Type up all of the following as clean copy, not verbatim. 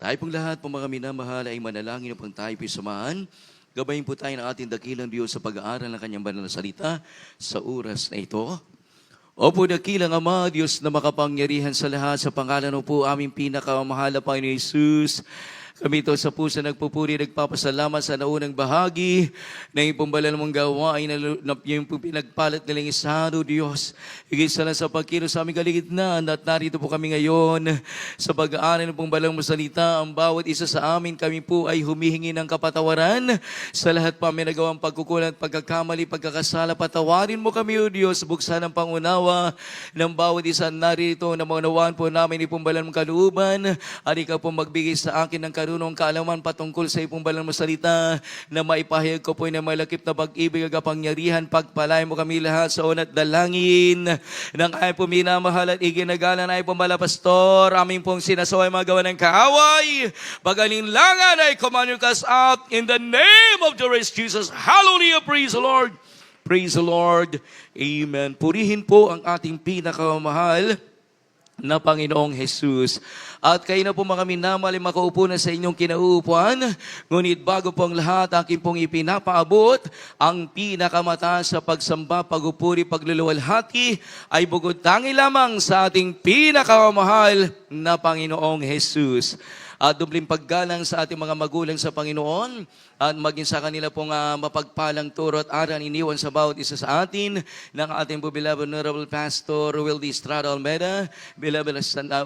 Tayo pong lahat po mga minamahal ay manalangin upang tayo po samahan. Gabayin po tayo ng ating dakilang Diyos sa pag-aaral ng kanyang banal na salita sa oras na ito. Opo, dakilang Ama, Diyos na makapangyarihan sa lahat, sa pangalan mo po aming pinakamahal na Panginoon Hesus. Kami ito sa puso nagpupuri, nagpapasalamat sa naunang bahagi na yung pumbalal mong gawain na yung pinagpalat nilang isado, Diyos. Higit sa lang sa pagkilos sa aming kaligitnaan at narito po kami ngayon sa pag-aaral ng pumbalang masalita. Ang bawat isa sa amin, kami po ay humihingi ng kapatawaran sa lahat pa may nagawang pagkukulang at pagkakamali, pagkakasala. Patawarin mo kami, O Diyos, buksan ang pangunawa ng bawat isa narito na maunawaan po namin ipumbalan mong kalooban at ikaw po magbigay sa akin ng karunong kaalaman patungkol sa ipong balang masalita na maipahayag ko po na malakip na pag-ibig at kapangyarihan. Pagpalain mo kami lahat sa unat dalangin ng ay po minamahal at iginagalan ay po Pastor. Aming pong sinasaway magawa ng kaaway. Pagalinlangan ay command you cast out in the name of the Lord Jesus. Hallelujah! Praise the Lord! Praise the Lord! Amen. Purihin po ang ating pinakamahal na Panginoong Jesus. At kayo na po mga minamahal ay makaupo na sa inyong kinauupuan. Ngunit bago po ang lahat, akin pong ipinapaabot ang pinakamataas sa pagsamba, pagupuri, pagluluwalhati ay bukod tangi lamang sa ating pinakamahal na Panginoong Jesus. At dubling paggalang sa ating mga magulang sa Panginoon at maging sa kanila pong mapagpalang turo at aral iniwan sa bawat isa sa atin ng ating beloved Honorable Pastor Wildy Estrada Almeida, beloved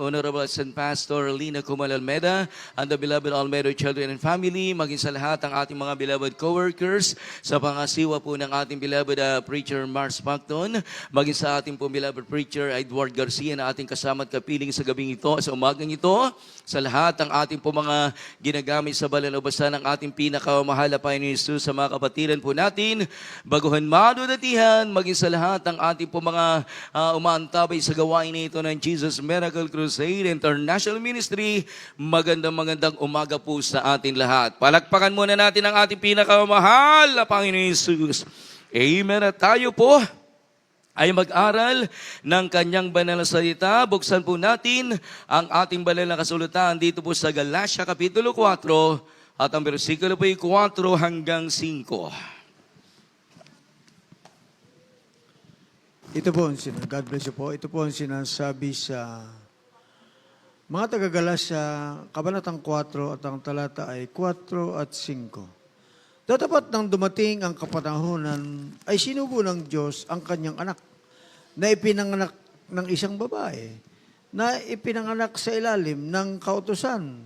Honorable St. Pastor Lina Kumal Almeida, and the beloved Almeida children and family, maging sa lahat ng ating mga beloved co-workers, sa pangasiwa po ng ating beloved preacher Mars Pacton, maging sa ating po beloved preacher Edward Garcia na ating kasama at kapiling sa gabing ito, sa umagang ito, sa lahat ng ating po mga ginagamit sa balanabasan ng ating pinakamahal na Panginoon Jesus, sa mga kapatiran po natin, baguhan madudatihan, maging sa lahat ng ating po mga umaantabay sa gawain nito ng Jesus Miracle Crusade International Ministry. Magandang umaga po sa atin lahat. Palakpakan muna natin ang ating pinakamahal na Panginoon Jesus. Amen. At tayo po ay mag-aral ng kanyang banal na salita. Buksan po natin ang ating banal na kasulatan dito po sa Galatia Kapitulo 4 at ang bersikulo po ay 4 hanggang 5. Ito po, God bless you po. Ito po ang sinasabi sa mga taga-Galatia, Kabanatang 4 at ang talata ay 4 at 5. Datapat nang dumating ang kapanahunan, ay sinugo ng Diyos ang kanyang anak, na ipinanganak ng isang babae, na ipinanganak sa ilalim ng kautusan,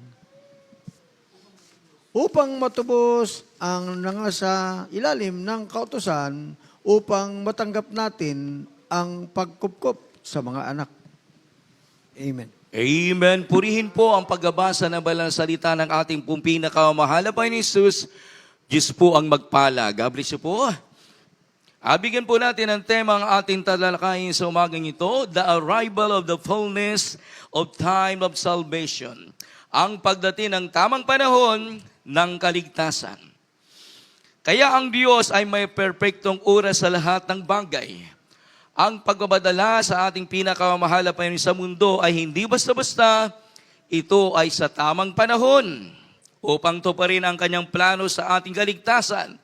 upang matubos ang nangasa ilalim ng kautusan, upang matanggap natin ang pagkupkop sa mga anak. Amen. Amen. Purihin po ang pagbabasa ng banal na salita ng ating pong pinakamahal na Panginoon Jesus. Diyos po ang magpala. God bless you po. Bigyan po natin ang tema ang ating talalakayin sa umagang ito, the arrival of the fullness of time of salvation. Ang pagdating ng tamang panahon ng kaligtasan. Kaya ang Diyos ay may perpektong oras sa lahat ng bagay. Ang pagbabadala sa ating pinakamahal na Panginoon sa mundo ay hindi basta-basta, ito ay sa tamang panahon upang tuparin ang kanyang plano sa ating kaligtasan.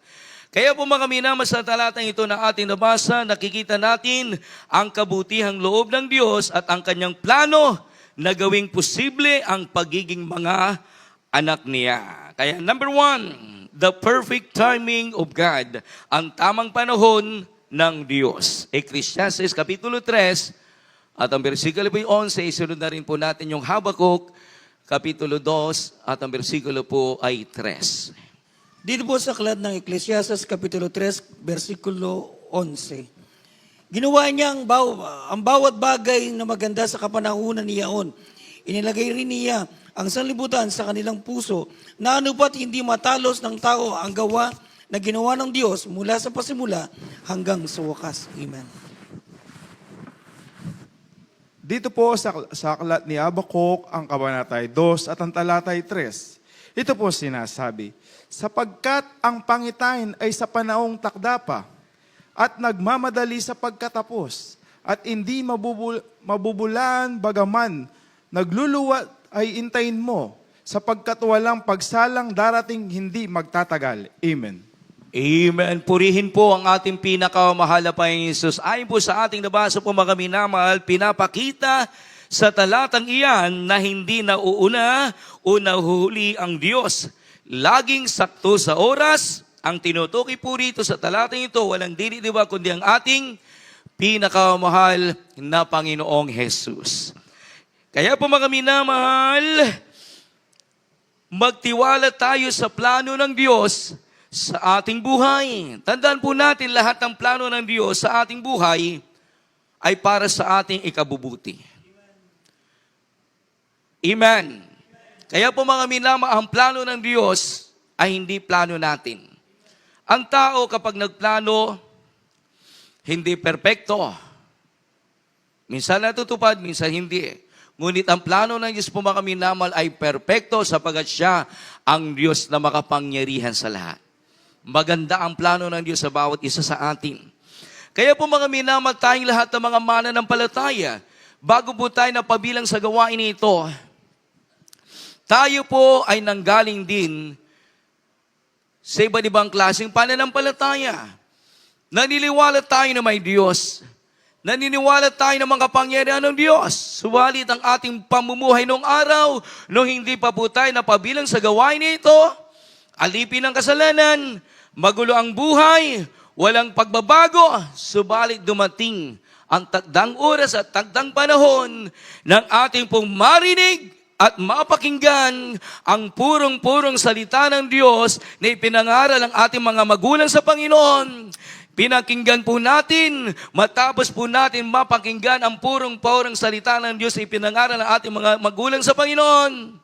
Kaya po mga minamahal, sa talatang ito na ating nabasa, nakikita natin ang kabutihang loob ng Diyos at ang kanyang plano na gawing posible ang pagiging mga anak niya. Kaya number 1, the perfect timing of God, ang tamang panahon ng Diyos. Ecclesiastes Kapitulo 3 at ang bersikulo po 11, isunod na rin po natin yung Habakuk Kapitulo 2 at ang bersikulo po ay 3. Dito po sa aklat ng Ecclesiastes Kapitulo 3, versikulo 11. Ginawa niya ang bawat bagay na maganda sa kapanahunan niyaon. Inilagay rin niya ang sanlibutan sa kanilang puso, na anupat hindi matalos ng tao ang gawa na ginawa ng Diyos mula sa pasimula hanggang sa wakas. Amen. Dito po sa aklat ni Habakuk, ang kabanatay 2 at ang talatay 3. Ito po sinasabi, sapagkat ang pangitain ay sa panahong takda pa, at nagmamadali sa pagkatapos, at hindi mabubulan bagaman nagluluwa ay intayin mo, sapagkat walang pagsalang darating hindi magtatagal. Amen. Amen. Purihin po ang ating pinakamahal na Panginoong Jesus. Ayon po sa ating nabasa po mga minamahal, pinapakita sa talatang iyan na hindi nauuna o nahuhuli ang Diyos. Laging sakto sa oras. Ang tinutukoy po rito sa talatang ito, walang dili-diba kundi ang ating pinakamahal na Panginoong Jesus. Kaya po mga minamahal, magtiwala tayo sa plano ng Diyos sa ating buhay. Tandaan po natin lahat ng plano ng Diyos sa ating buhay ay para sa ating ikabubuti. Amen. Kaya po mga minamahal, ang plano ng Diyos ay hindi plano natin. Ang tao kapag nagplano, hindi perpekto. Minsan natutupad, minsan hindi. Ngunit ang plano ng Diyos po mga minamahal ay perpekto sapagat siya ang Diyos na makapangyarihan sa lahat. Maganda ang plano ng Diyos sa bawat isa sa atin. Kaya po mga minamahal, tayong lahat ng mga mananampalataya, bago po tayo napabilang sa gawain ito, tayo po ay nanggaling din sa iba't ibang klaseng pananampalataya. Naniniwala tayo na may Diyos. Naniniwala tayo na mga kapangyarihan ng Diyos. Subalit ang ating pamumuhay noong araw, nung hindi pa po tayo napabilang sa gawain ito, alipin ng kasalanan, magulo ang buhay, walang pagbabago, subalit dumating ang takdang oras at takdang panahon ng ating pong marinig at mapakinggan ang purong-purong salita ng Diyos na ipinangaral ng ating mga magulang sa Panginoon. Pinakinggan po natin, matapos po natin mapakinggan ang purong-purong salita ng Diyos na ipinangaral ng ating mga magulang sa Panginoon.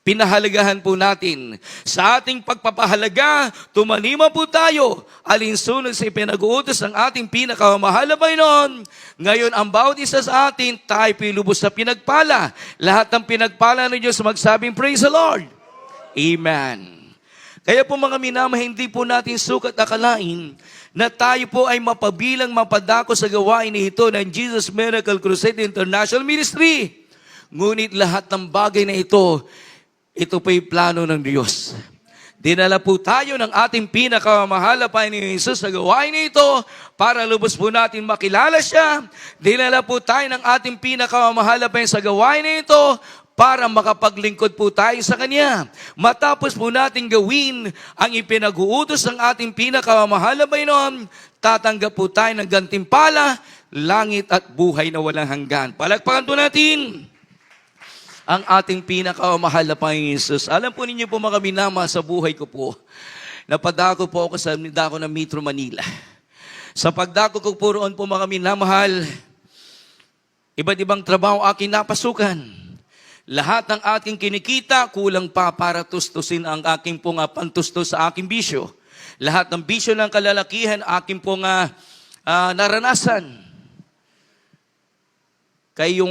Pinahalagahan po natin. Sa ating pagpapahalaga, tumanima po tayo alinsunod sa ipinag-uutos ng ating pinakamahal na Panginoon. Ngayon, ang bawat isa sa atin, tayo pilubos sa pinagpala. Lahat ng pinagpala ng Diyos magsabing, Praise the Lord. Amen. Kaya po mga minamahal, hindi po natin sukat akalain na tayo po ay mapabilang mapadako sa gawain ito ng Jesus Miracle Crusade International Ministry. Ngunit lahat ng bagay na ito po yung plano ng Diyos. Dinala po tayo ng ating pinakamahal na Panginoon Jesus sa gawain ito para lubos po natin makilala siya. Dinala po tayo ng ating pinakamahal na Panginoon sa gawain ito para makapaglingkod po tayo sa Kanya. Matapos po natin gawin ang ipinag-uutos ng ating pinakamahal na Panginoon, tatanggap po tayo ng gantimpala, langit at buhay na walang hanggan. Palakpakan po natin ang ating pinakamahal na Panginoon Jesus. Alam po ninyo po mga minamahal, sa buhay ko po, napadako po ako sa dako ng Metro Manila. Sa pagdako ko po roon po mga minamahal, iba't ibang trabaho aking napasukan. Lahat ng aking kinikita, kulang pa para tustusin ang aking pong pantustos sa aking bisyo. Lahat ng bisyo ng kalalakihan, aking pong naranasan. Kaya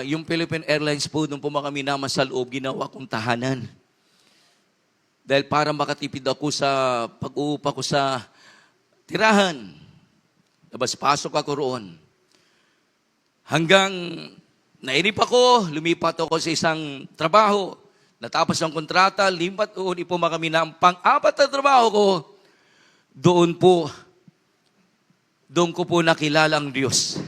yung Philippine Airlines po, nung po mga minamahal sa loob, ginawa kong tahanan. Dahil para makatipid ako sa pag-uupa ko sa tirahan. Labas-pasok ako roon. Hanggang nainip ako, lumipat ako sa isang trabaho. Natapos ang kontrata, limpat ulit po mga minamahal. Pang-apat na trabaho ko, doon ko po nakilala ang Diyos.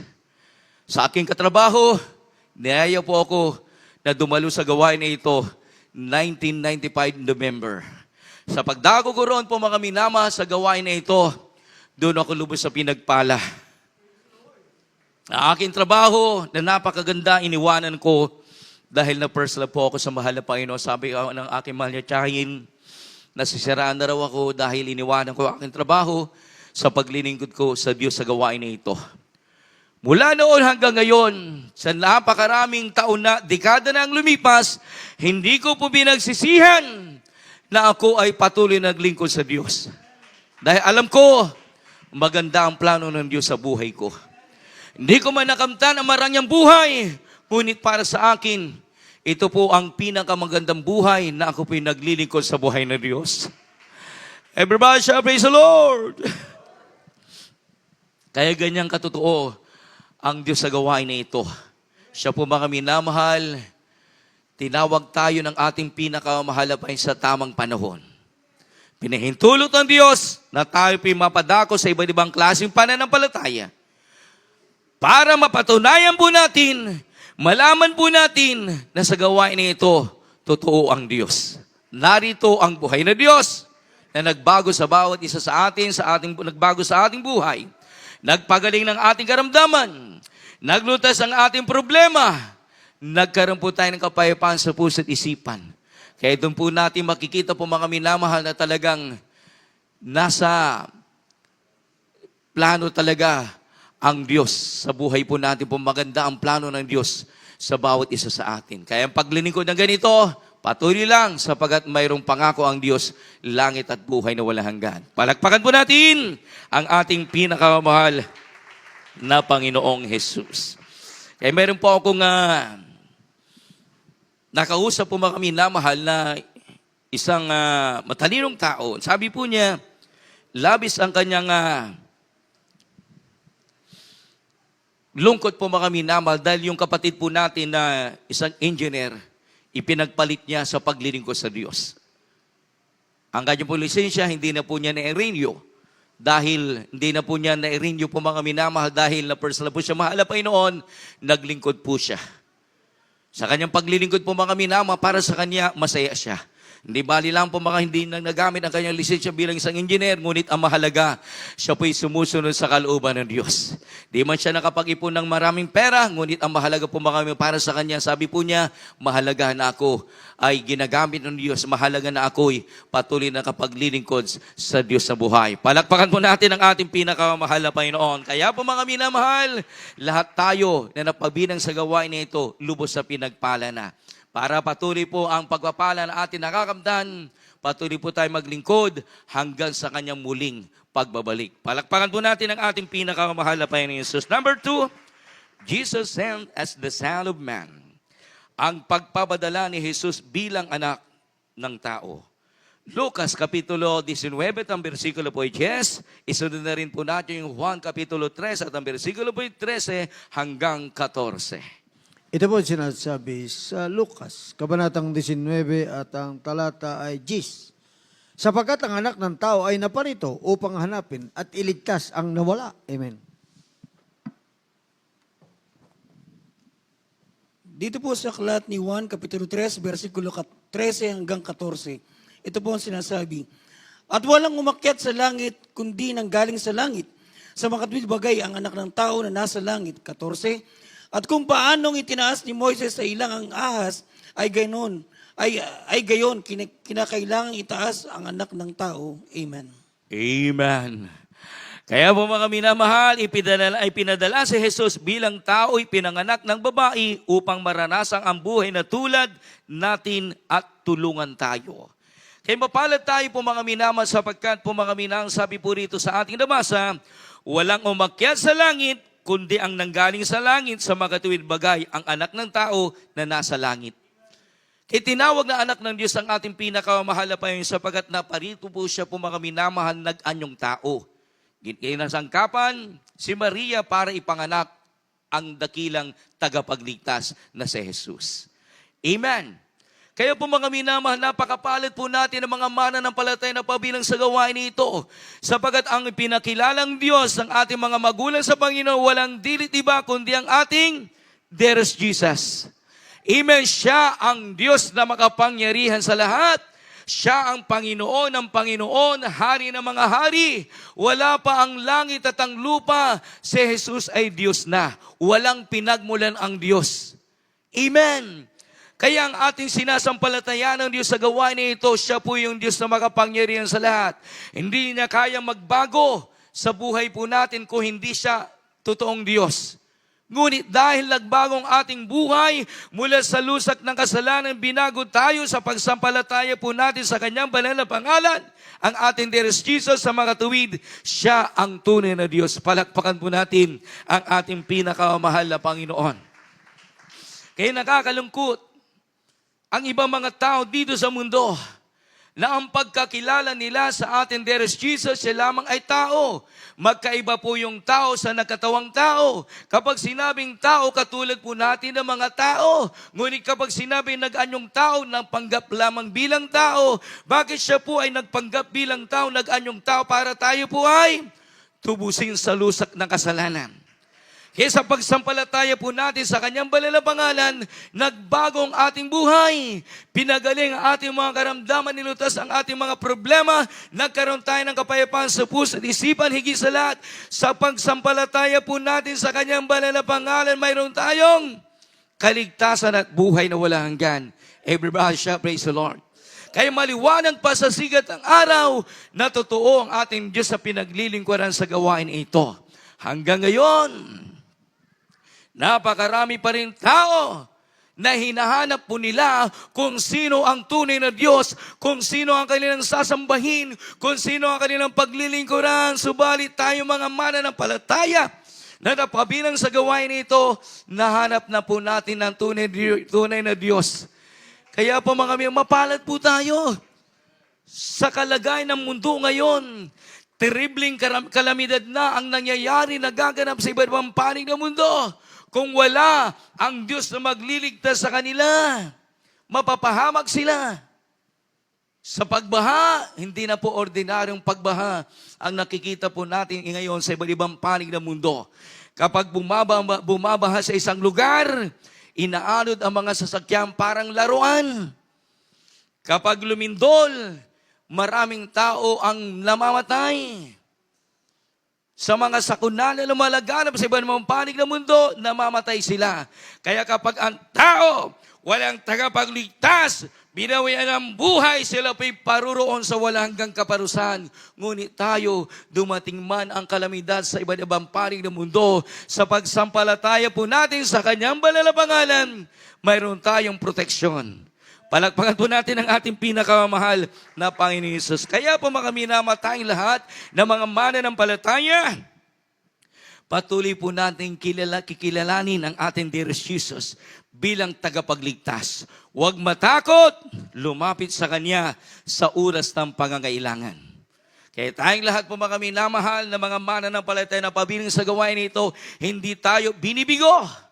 Sa aking katrabaho, niyaya po ako na dumalo sa gawain na ito 1995 November. Sa pagdako ko roon po mga minamahal sa gawain na ito, doon ako lubos sa pinagpala. Ang aking trabaho na napakaganda, iniwanan ko dahil na first love po ako sa mahal na Panginoon. Sabi ko ng aking mahal niya tiyahin, nasisiraan na raw ako dahil iniwanan ko ang aking trabaho sa paglilingkod ko sa Diyos sa gawain na ito. Mula noon hanggang ngayon, sa napakaraming taon na, dekada na ang lumipas, hindi ko po binagsisihan na ako ay patuloy naglingkod sa Diyos. Dahil alam ko, maganda ang plano ng Diyos sa buhay ko. Hindi ko man nakamtan ang marangyang buhay, ngunit para sa akin, ito po ang pinakamagandang buhay na ako po naglilingkod sa buhay ng Diyos. Everybody shall praise the Lord! Kaya ganyang katotoo ang Diyos sa gawain na ito. Siya po mga minamahal, tinawag tayo ng ating pinakamahalapain sa tamang panahon. Pinahintulot ng Diyos na tayo mapadako sa iba't ibang klaseng pananampalataya para mapatunayan po natin, malaman po natin na sa gawain na ito, totoo ang Diyos. Narito ang buhay na Diyos na nagbago sa bawat isa sa atin, nagbago sa ating buhay, nagpagaling ng ating karamdaman, naglutas ang ating problema, nagkaroon po tayo ng kapayapaan sa puso at isipan. Kaya doon po natin makikita po mga minamahal na talagang nasa plano talaga ang Diyos. Sa buhay po natin po maganda ang plano ng Diyos sa bawat isa sa atin. Kaya ang paglilingkod ng ganito, patuloy lang sapagat mayroong pangako ang Diyos, langit at buhay na walang hanggan. Palakpakan po natin ang ating pinakamahal na Panginoong Jesus. Kaya meron po akong nakausap po mga minamahal na isang matalinong tao. Sabi po niya, labis ang kanyang lungkot po mga minamahal dahil yung kapatid po natin na isang engineer, ipinagpalit niya sa paglilingkod sa Diyos. Ang kanyang po lisensya, hindi na po niya na-renew. Dahil hindi na po niya na-renew po mga minamahal dahil na personal po siya mahalapay noon, naglingkod po siya. Sa kanyang paglilingkod po mga minamahal, para sa kanya, masaya siya. Hindi bali lang po mga hindi nang nagamit ang kanyang lisensya bilang isang engineer, ngunit ang mahalaga, siya po'y sumusunod sa kalooban ng Diyos. Di man siya nakapag-ipon ng maraming pera, ngunit ang mahalaga po mga para sa kanya, sabi po niya, mahalaga na ako ay ginagamit ng Diyos, mahalaga na ako'y patuloy na kapaglilingkod sa Diyos sa buhay. Palakpakan po natin ang ating pinakamahal na Panginoon. Kaya po mga minamahal, lahat tayo na napabilang sa gawain na ito, lubos sa pinagpala na. Para patuloy po ang pagpapala na atin nakakamtan, patuloy po tayo maglingkod hanggang sa kanyang muling pagbabalik. Palakpakan po natin ang ating pinakamahal na Panginoon Jesus. Number 2, Jesus sent as the Son of Man. Ang pagpapadala ni Jesus bilang anak ng tao. Lucas Kapitulo 19 at ang versikulo po ay 10. Isunod na rin po natin yung Juan Kapitulo 3 at ang versikulo po ay 13 hanggang 14. Ito po sinasabi sa Lucas, Kabanatang 19 at ang talata ay 10. Sapagkat ang anak ng tao ay naparito upang hanapin at iligtas ang nawala. Amen. Dito po sa aklat ni Juan, Kapitulo 3, versikulo 13 hanggang 14. Ito po ang sinasabi, at walang umakyat sa langit, kundi nanggaling sa langit. Sa makatwid bagay ang anak ng tao na nasa langit. 14. At kung paanong itinaas ni Moises sa ilang ang ahas, ay gayon, kinakailangang itaas ang anak ng tao. Amen. Amen. Kaya po mga minamahal, pinadala si Jesus bilang tao, pinanganak ng babae upang maranasang ang buhay na tulad natin at tulungan tayo. Kaya mapalad tayo po mga minamahal sapagkat po mga minamahal, sabi po rito sa ating nabasa, walang umakyat sa langit, kundi ang nanggaling sa langit sa makatuwid bagay, ang anak ng tao na nasa langit. Itinawag na anak ng Diyos ang ating pinakamahal na Panginoon sapagat naparito po siya po mga minamahal nag-anyong tao. Kinasangkapan si Maria para ipanganak ang dakilang tagapagligtas na si Jesus. Amen. Kaya po mga minamahal, napakapalad po natin ang mga mananampalataya na pabilang sa gawain nito. Sapagat ang pinakilalang Diyos ng ating mga magulang sa Panginoon, walang dilit iba kundi ang ating dearest Jesus. Amen. Siya ang Diyos na makapangyarihan sa lahat. Siya ang Panginoon ng Panginoon, Hari ng mga hari. Wala pa ang langit at ang lupa. Si Jesus ay Diyos na. Walang pinagmulan ang Diyos. Amen. Kaya ang ating sinasampalataya ng Diyos sa gawain na ito, siya po yung Diyos na makapangyarihan sa lahat. Hindi niya kayang magbago sa buhay po natin kung hindi siya totoong Diyos. Ngunit dahil nagbagong ating buhay, mula sa lusak ng kasalanan, binago tayo sa pagsampalataya po natin sa kanyang banal na pangalan. Ang ating dearest Jesus sa mga tuwid, siya ang tunay na Diyos. Palakpakan po natin ang ating pinakamahal na Panginoon. Kaya nakakalungkot, ang ibang mga tao dito sa mundo, na ang pagkakilala nila sa ating Dearest Jesus, siya lamang ay tao. Magkaiba po yung tao sa nagkatawang tao. Kapag sinabing tao, katulad po natin ng mga tao. Ngunit kapag sinabing nag-anyong tao, nagpanggap lamang bilang tao. Bakit siya po ay nagpanggap bilang tao, nag-anyong tao para tayo po ay tubusin sa lusak ng kasalanan? Kaya sa pagsampalataya po natin sa kanyang banal na pangalan, nagbago ang ating buhay. Pinagaling ang ating mga karamdaman, nilutas ang ating mga problema. Nagkaroon tayo ng kapayapaan sa puso at isipan, higit sa lahat. Sa pagsampalataya po natin sa kanyang banal na pangalan, mayroon tayong kaligtasan at buhay na walang hanggan. Everybody shout, praise the Lord. Kaya maliwanag pa sa sigat ng araw na totoo ang ating Diyos sa pinaglilingkuran sa gawain ito. Hanggang ngayon, napakarami pa rin tao na hinahanap po nila kung sino ang tunay na Diyos, kung sino ang kanilang sasambahin, kung sino ang kanilang paglilingkuran. Subalit tayo mga mananampalataya na napabilang sa gawain ito, nahanap na po natin ang tunay na Diyos. Kaya po mga aming, mapalad po tayo sa kalagayan ng mundo ngayon. Terribling kalamidad na ang nangyayari, nagaganap sa iba't ibang panig ng mundo. Kung wala ang Diyos na magliligtas sa kanila, mapapahamak sila. Sa pagbaha, hindi na po ordinaryong pagbaha ang nakikita po natin ngayon sa iba't ibang panig ng mundo. Kapag bumabaha sa isang lugar, inaanod ang mga sasakyan parang laruan. Kapag lumindol, maraming tao ang namamatay. Sa mga sakuna na lumalaganap sa ibang mga panig ng mundo, namamatay sila. Kaya kapag ang tao walang tagapagligtas, binawian ng buhay, sila pa'y paruroon sa walang hanggang kaparusahan. Ngunit tayo, dumating man ang kalamidad sa iba't ibang panig ng mundo, sa pagsampalataya po natin sa kanyang banal na pangalan, mayroon tayong proteksyon. Palakpakan po natin ang ating pinakamahal na Panginoon Hesus. Kaya po mga minamatayang lahat ng mga mananampalataya, patuloy po natin kikilalanin ang ating Dearest Jesus bilang tagapagligtas. Huwag matakot, lumapit sa Kanya sa oras ng pangangailangan. Kaya tayong lahat po mga minamahal na mga mananampalataya na pabiling sa gawain ito, hindi tayo binibigo.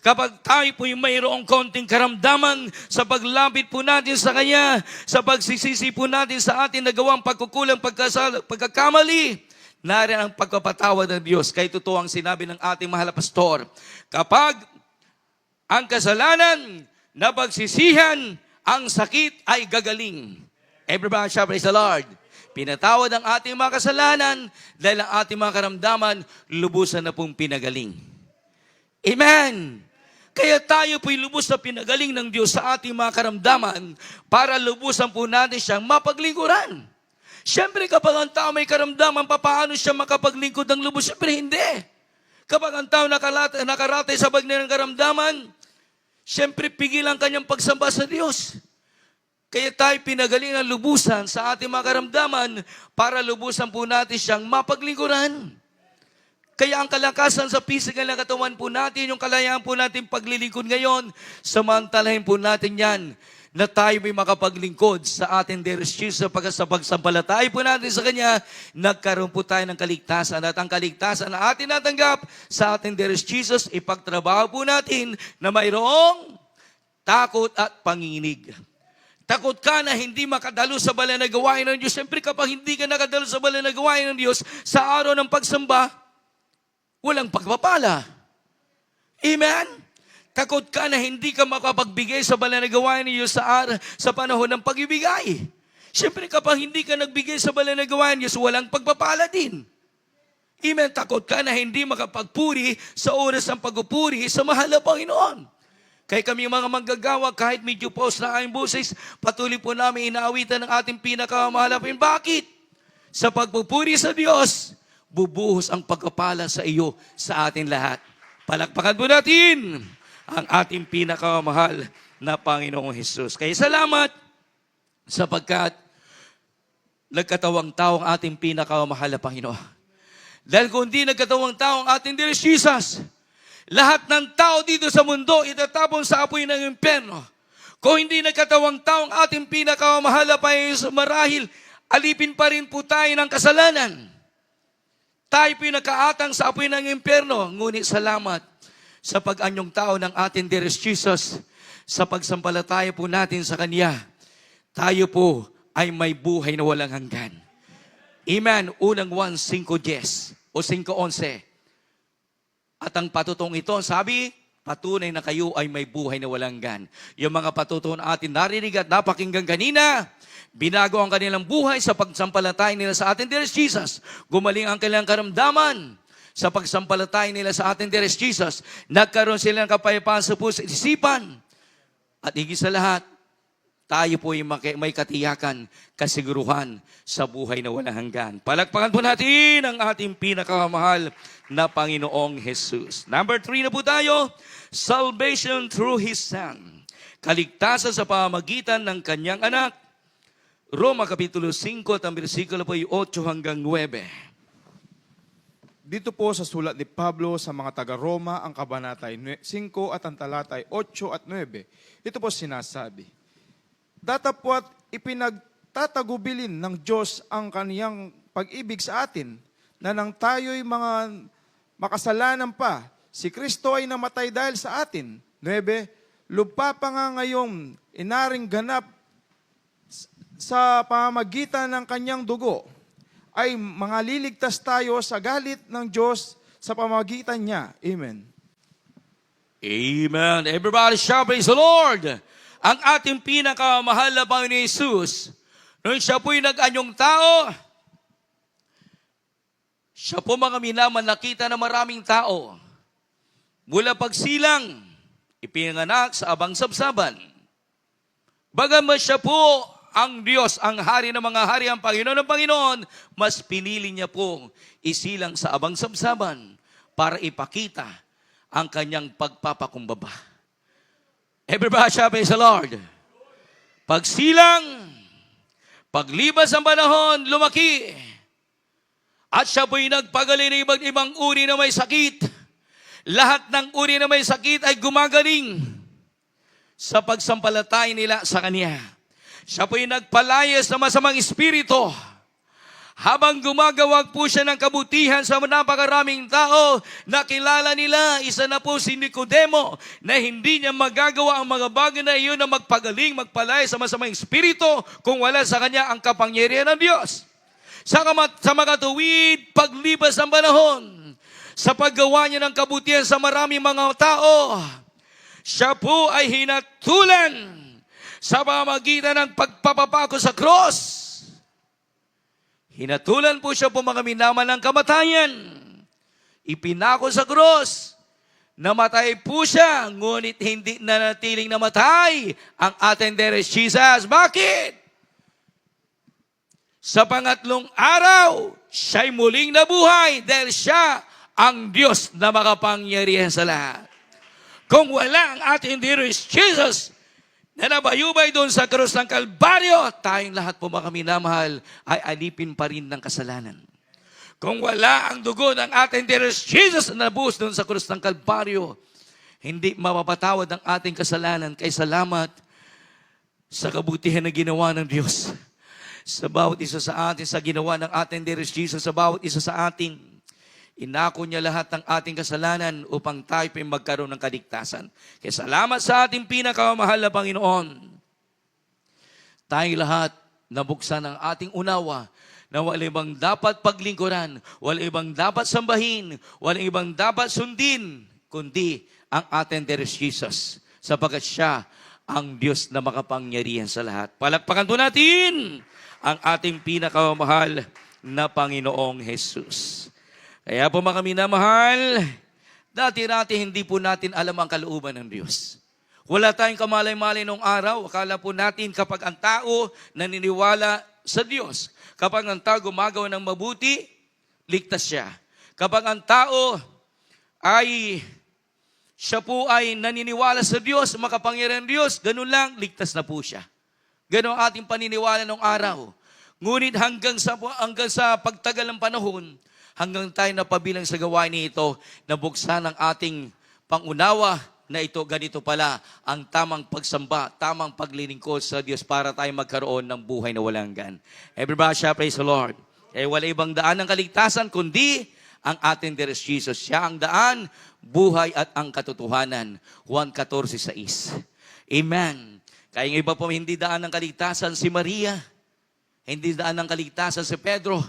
Kapag tayo po yung mayroong konting karamdaman sa paglapit po natin sa Kanya, sa pagsisisi po natin sa ating nagawang pagkukulang, pagkakamali, nariyan ang pagpapatawad ng Diyos. Kaya totoo ang sinabi ng ating mahal na pastor, kapag ang kasalanan na pagsisihan, ang sakit ay gagaling. Everybody shout, praise the Lord. Pinatawad ang ating mga kasalanan dahil ang ating mga karamdaman lubusan na pong pinagaling. Amen. Kaya tayo po'y lubos na pinagaling ng Diyos sa ating mga karamdaman para lubusan po natin siyang mapaglingkuran. Siyempre kapag ang tao may karamdaman, paano siya makapaglingkod ng lubos? Siyempre hindi. Kapag ang tao nakaratay sa bagay ng karamdaman, siyempre pigil ang kanyang pagsamba sa Diyos. Kaya tayo pinagaling ng lubusan sa ating mga karamdaman para lubusan po natin siyang mapaglingkuran. Kaya ang kalakasan sa physical na katawan po natin, yung kalayaan po natin paglilingkod ngayon, samantalahin po natin yan na tayo may makapaglingkod sa ating Dearest Jesus sapagkat sa pagsampalataya po natin sa Kanya, nagkaroon po tayo ng kaligtasan. At ang kaligtasan na atin natanggap sa ating Dearest Jesus, ipagtrabaho po natin na mayroong takot at panginig. Takot ka na hindi makadalo sa banal na gawain ng Diyos. Siyempre kapag hindi ka nakadalo sa banal na gawain ng Diyos, sa araw ng pagsamba, walang pagpapala. Amen? Takot ka na hindi ka makapagbigay sa banal na gawain ng Diyos sa panahon ng pagbibigay. Siyempre kapag hindi ka nagbigay sa banal na gawain ng Diyos, walang pagpapala din. Amen? Takot ka na hindi makapagpuri sa oras ng pagpupuri sa mahal na Panginoon. Kaya kami mga manggagawa, kahit medyo pause na aming boses, patuloy po namin inaawitan ng ating pinakamahal. Bakit? Sa pagpupuri sa Diyos, bubuhos ang pagkapala sa iyo, sa atin lahat. Palakpakan po natin ang ating pinakamahal na Panginoong Hesus. Kaya salamat sapagkat nagkatawang tao ang ating pinakamahal na Panginoon. Dahil kung di nagkatawang tao ang ating Dearest Jesus, lahat ng tao dito sa mundo itatapon sa apoy ng impyerno. Kung hindi nagkatawang taong ating pinakamahal na Panginoon, marahil alipin pa rin po tayo ng kasalanan. Tayo po'y nakaatang sa apoy ng impyerno. Ngunit salamat sa pag-anyong tao ng ating Dearest Jesus, sa pagsampalataya po natin sa Kanya, tayo po ay may buhay na walang hanggan. Amen. Unang 1:5-10 o 5:11. At ang patutong ito, sabi, patunay na kayo ay may buhay na walang hanggan. Yung mga patutong atin narinig at napakinggan kanina, binago ang kanilang buhay sa pagsampalataya nila sa ating Dearest Jesus. Gumaling ang kanilang karamdaman sa pagsampalataya nila sa ating Dearest Jesus. Nagkaroon sila ng kapayapaan sa puso at isipan. At higit sa lahat, tayo po ay may katiyakan, kasiguruhan sa buhay na walang hanggan. Palakpakan po natin ang ating pinakamahal na Panginoong Jesus. Number 3 na po tayo, salvation through His Son. Kaligtasan sa pamamagitan ng Kanyang anak. Roma Kapitulo 5 at ang bersikulo po ay 8 hanggang 9. Dito po sa sulat ni Pablo sa mga taga-Roma, ang kabanatay 5 at ang talatay 8 at 9. Ito po sinasabi, datapwat ipinagtatagubilin ng Diyos ang kaniyang pag-ibig sa atin, na nang tayo'y mga makasalanan pa, si Kristo ay namatay dahil sa atin. 9, lupa pa nga ngayong inaring ganap sa pamamagitan ng kanyang dugo, ay mangaliligtas tayo sa galit ng Diyos sa pamamagitan niya. Amen. Amen. Everybody shout, praise the Lord. Ang ating pinakamahal na Panginoon Jesus, nung siya po'y nag-anyong tao, siya po mga minaman nakita na maraming tao. Mula pagsilang, ipinanganak sa abang sabsaban. Bagamat siya po ang Diyos, ang hari ng mga hari, ang Panginoon ng Panginoon, mas pinili niya pong isilang sa abang sabsaban para ipakita ang kanyang pagpapakumbaba. Everybody shout, praise the Lord. Pagsilang, paglipas ang panahon, lumaki. At siya po'y nagpagaling ng iba't ibang uri na may sakit. Lahat ng uri na may sakit ay gumagaling sa pagsampalatay nila sa Kanya. Siya po'y nagpalayas ng masamang espiritu. Habang gumagawag po siya ng kabutihan sa napakaraming tao, nakilala nila, isa na po si Nicodemo, na hindi niya magagawa ang mga bagay na iyon na magpagaling, magpalaya sa masamang espiritu kung wala sa kanya ang kapangyarihan ng Diyos. Sa mga tuwid, paglipas ng panahon, sa paggawa niya ng kabutihan sa maraming mga tao, siya po ay hinatulan sa pamamagitan ng pagpapapako sa cross. Hinatulan po siya po mga minaman ng kamatayan. Ipinako sa cross. Namatay po siya, ngunit hindi nanatiling namatay ang ating Dearest Jesus. Bakit? Sa pangatlong araw, siya'y muling nabuhay dahil siya ang Diyos na makapangyarihan sa lahat. Kung wala ang ating Dearest Jesus na nabayubay doon sa krus ng Kalbaryo, tayong lahat po mga minamahal ay alipin pa rin ng kasalanan. Kung wala ang dugo ng ating Dearest Jesus na nabuhos doon sa krus ng Kalbaryo, hindi mapapatawad ang ating kasalanan. Kaya salamat sa kabutihan na ginawa ng Diyos. Sa bawat isa sa atin, sa ginawa ng ating Dearest Jesus, sa bawat isa sa atin, inako niya lahat ng ating kasalanan upang tayo pa magkaroon ng kaligtasan. Kaya salamat sa ating pinakamahal na Panginoon. Tayong lahat nabuksan ang ating unawa na wala ibang dapat paglingkuran, wala ibang dapat sambahin, wala ibang dapat sundin, kundi ang ating Dearest Jesus, sapagkat siya ang Diyos na makapangyarihan sa lahat. Palakpakan po natin ang ating pinakamahal na Panginoong Jesus. Kaya po mga minamahal, dati-dati hindi po natin alam ang kalooban ng Diyos. Wala tayong kamalay-malay nung araw. Akala po natin kapag ang tao naniniwala sa Diyos, kapag ang tao gumagawa ng mabuti, ligtas siya. Kapag ang tao siya po ay naniniwala sa Diyos, makapangyarihan Diyos, ganun lang, ligtas na po siya. Ganun ang ating paniniwala nung araw. Ngunit hanggang sa pagtagal ng panahon, hanggang tayo napabilang sa gawain nito, nabuksan ang ating pangunawa na ito, ganito pala ang tamang pagsamba, tamang paglilingkod sa Diyos para tayo magkaroon ng buhay na walang hanggan. Everybody shall praise the Lord. Wala ibang daan ng kaligtasan, kundi ang ating Diyos Jesus. Siya ang daan, buhay at ang katotohanan. Juan 14:6. Amen. Kaya yung iba po, hindi daan ng kaligtasan si Maria, hindi daan ng kaligtasan si Pedro,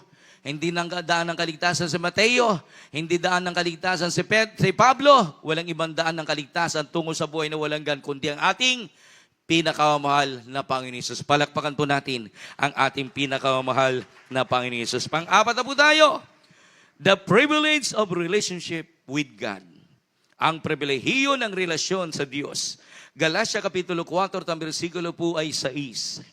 hindi daan ng kaligtasan si Mateo, hindi daan ng kaligtasan si Pablo. Walang ibang daan ng kaligtasan tungo sa buhay na walang hanggan, kundi ang ating pinakamahal na Panginoon Hesus. Palakpakan po natin ang ating pinakamahal na Panginoon Hesus. Pang-apat na po tayo, the privilege of relationship with God. Ang pribilehiyo ng relasyon sa Diyos. Galatia Kapitulo 4, ang bersikulo po ay 6.